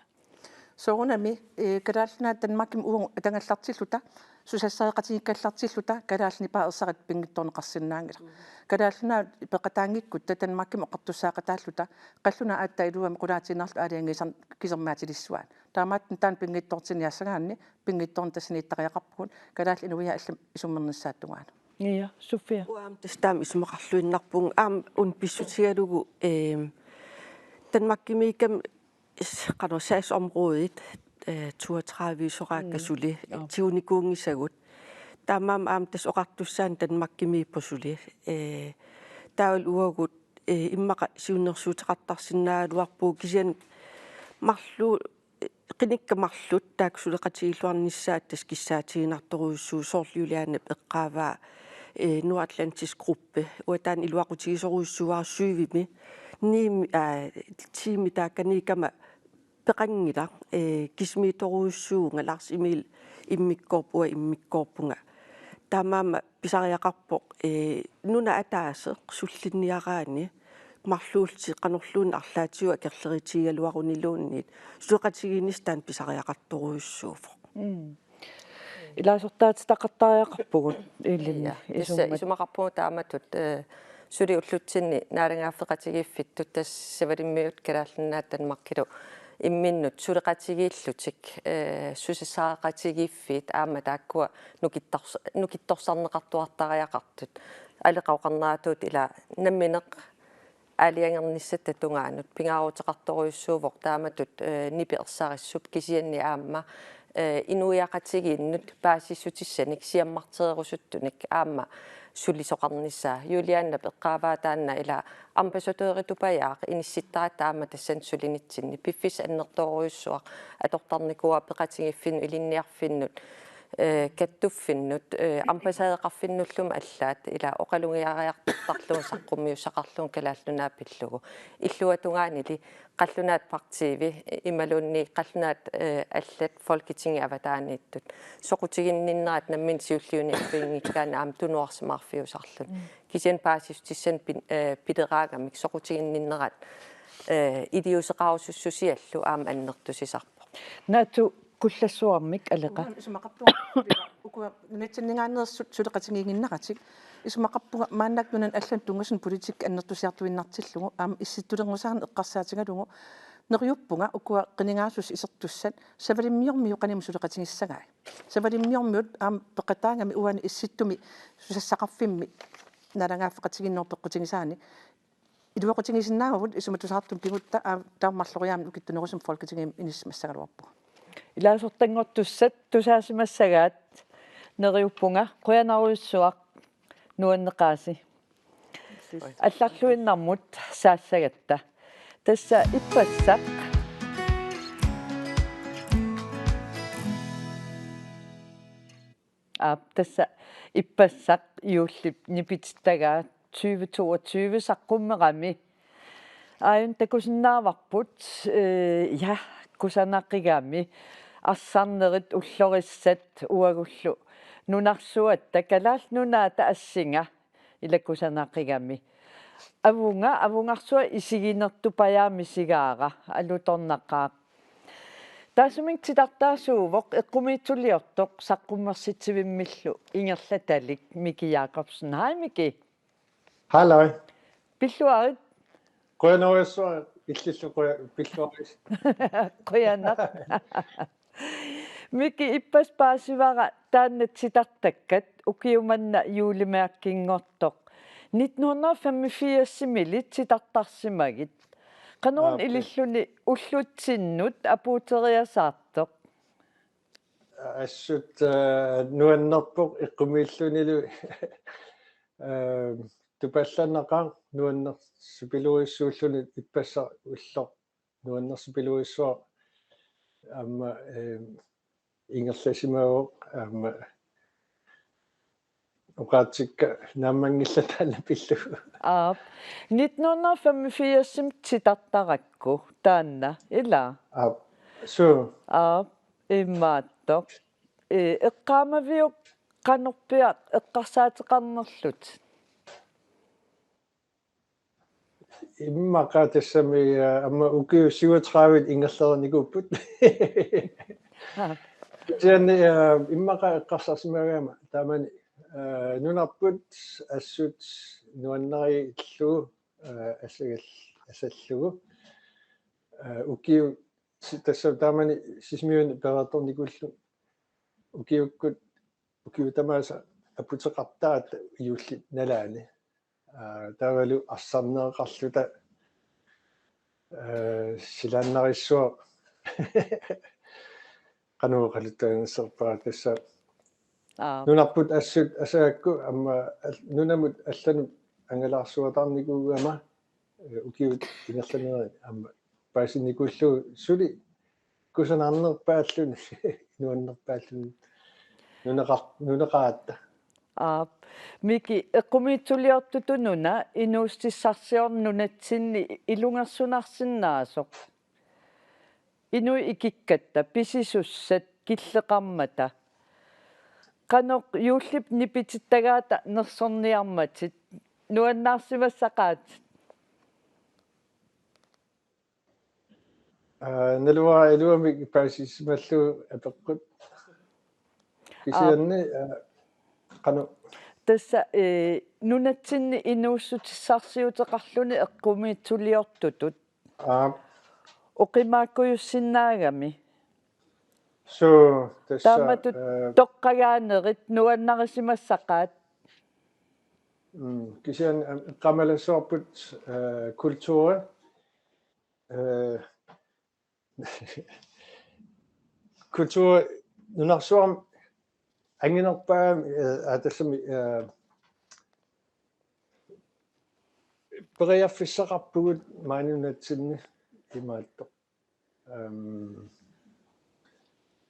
Speaker 15: соорунами калааллнаат танмакким уун атангаллартиллута сусассаеқатигиккаллартиллута калаални паерсарат пингитторнеқарсинаангила калааллнаат пеқатаангиккут татанмакким оқартуссаақатааллута қаллуна аатта илуами қулаатинарлу аалиангисан кисермаатилиссуаат таамааттан таан пингиттортиниассагаанни пингитторн тассинииттариақарпугут калаал инуиа аллам исуммернссааттунгаана
Speaker 1: Ja, Sofia.
Speaker 14: Uam testam ismaqarluinnarpung aam un pissutigalugu Danmarkimikam qanosaasområdet 32 soraakasuli tiunikuungisagut taamam aam tasoqartussaan Danmarkimi posuli taul uagut immaqa siunnersuuteqartarsinnaaluarpuu kisian marlu qinikkamarlut taaksuleqatiilluarnissaat taskissaatiginartoruussuu soorliuliaanap eqqaavaa Nordatlantisk gruppe uatan iluaqutigisoruissuaarsuivimi niimi tiimi taakkanikama peqangila kismiitoruissuunga lars imil immikkorpua immikkorpunga taamaama pisariaqarpoq nuna ataaseq sullinniaraani marluulti qanorluun arlaatiua akerleritigaluaruniluunniit suqatiginistaan pisariaqartoruissuufoq
Speaker 1: илаасортаатитақартариақарпугут ииллинна
Speaker 13: исумақарпуу тааматут сулиуллутсинни наалангааффеқатигиффиттут тассавалиммиут калаалланаат танмаркилу имминнут сулеқатигииллутик сусисаақатигиффит аама тааккуа нукитторсарнеқартуартариақартут алеқауқарнаатуут ила намминеқ алиангерниссат татунгаанут пингаарутеқарторуйуссуувоқ тааматут нипиерсариссут кисианни аама инуиақатигииннут паасиссутиссаник сиаммартерерусуттуник аама сулисоқарнissaa юлианна пеққааваатаанна ила амбасадеритупаяақ инисситтаат аама тассан сулинитсинни пиффис аннерторуйуссуақ атортарникуа пеқатигиффину илинниарфиннут каттуффиннут ампасаеқарфиннуллум аллаат ила оқалунгиариартарлуун саққуммиуссақарлуун калааллунаа пиллугу иллуатунгаанили қаллунаат партиви ималунни қаллунаат аллат folketingi аватаанииттут соқутигинниннерат наммин сиуллиуни аппингиккаана аам тунуарсимаарфиусарлун кисен паасис тиссан пидераагамик соқутигинниннерат идиусеқарусуссусиаллу аам аннертусисарпо
Speaker 1: наату куллассуармик алеqa
Speaker 15: укуа нэтсиннгаанерсут сулеқатингингиннаратик исумақарпуга мааннакнунан аллан тунгасун политик аннертусиартуиннартиллугу аама исситтулернусаарн эққарсаатигалугу нериуппунга укуа қинингаасус исертуссат савалиммиормиу қаниму сулеқатингиссагаа савалиммиормиут аама пеқатаангами уани исситтуми сусассақарфимми налангааффеқатигинноор пеққутингисаани илуақутингисиннаагавут исуматусаартун пигутта аа тааммарлориаами укиттунерусум folketingim иниссимассагалуарпу
Speaker 1: илаасортангортуссат тусаасимассагаат нериуппунга қуянаруйссуақ нуаннеқааси алларлуиннармут саассагатта тасса иппассақ тасса иппассақ иуллип нипититтагаа 2022 саққуммерами ааюн такусиннааварпут я кусанаққигаами арсарнерит уллориссат уагуллу нунарсуатта калаал нунаата ассинга илаккусанаққигами авунгарсуа исигинертупаяами сигаара алуторнаққаа таасумик титартаасуувоқ эққумиитсулиортоқ саққуммерситсивиммиллу ингерлаталик Мики Jakobsen хай Мики
Speaker 19: Halløj.
Speaker 1: пиллуарит
Speaker 19: Қуянаруйссуа иллиллу пиллуарис
Speaker 1: қуянақ Мики иппас паасивара тааннат ситартаккат укиуманна юулимааккингортоқ 1985-симилит ситартарсимагит кануун илиллуни уллутсиннут апуутериасаартоқ
Speaker 19: ассут нуаннерпоқ иққумииллунилу тупалланнақаа нуаннерсупилуиссууллуни иппасса уллоқ нуаннерсупилуиссуа амма ингерласимаавоқ амма уqaатикка нааммангиллатаана пиллу
Speaker 1: 1985-сим титартаракку таанна ила
Speaker 19: су
Speaker 1: иммааттоқ эққаамавиук канорпиат эққарсаатеқарнерлут
Speaker 19: иммаqa тассами амма укиу 37 ингерлерникуппут тианни иммаqa эққарсарсимагаама таамани нунарпут ассут нуаннери иллу асаллугу укиу тасса таамани сисмиуни ператорникуллу укиу тамааса апутеқартаат иулли налаани тавалу ассарнеэқарлута силааннариссуа кануоқалуттаагнссерпаа тасса нунарпут ассут асаакку амма нунамут аллану ангалаарсуатаарникуугама укиут ингерланери амма паасинникуллу сули кусанаарнерпааллуни нуаннерпааллуни нунеқаатта
Speaker 1: Мики эққумиитсулиортутунуна инуустиссарсиорнунатсинни илунгерсунарсинаасоқ инуи икиккатта писисуссат киллеқармата каноқ юуллип нипититтагаата нерсорниарматит нуаннаарсимассақаат
Speaker 19: налуа илуами паасисмаллу апеққут кисианни кану
Speaker 1: тасса нунатсинни инууссутиссарсиутеқарлуни эққумиитсулиортутут оқимааккуйуссиннаагами
Speaker 19: су тасса
Speaker 1: тааматут тоққагаанерит нуаннарисимассақаат
Speaker 19: кисиан қамалассуарпут культура культура нунарсуарм ангинерпаа атассами периаффиссақарпугут маанунатсинни имаатто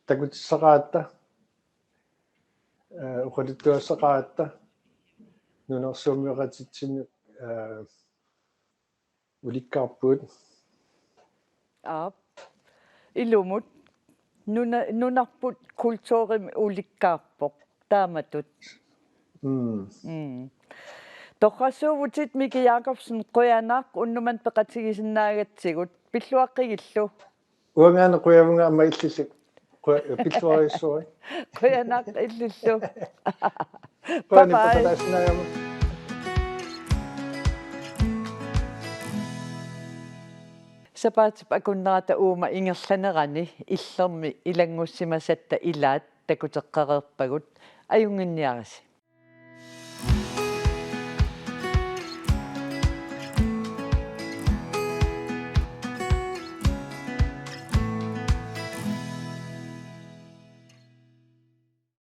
Speaker 19: такутиссақаатта uqaluttuassaqaatta nunersuumiqatitsinu ulikkaarpuut
Speaker 1: Aap. Ilumut nunarput kultuurim ulikkaarpoq taamatut. Toqassuuvutit Miki Jacobsen qoyanaaq unnuman peqatigisinnaagatsigut pilluaqqigillu.
Speaker 19: uangaana quyavunga amma illisik pittuarissuari
Speaker 1: Qoyanaaq illillu.
Speaker 19: qoani
Speaker 1: Bye-bye.
Speaker 19: peqataasinaagama
Speaker 1: Sapaatip akunnerata uuma ingerlanerani illermi ilangussimasatta ilaat takuteqqareerpagut ajunginniarasi.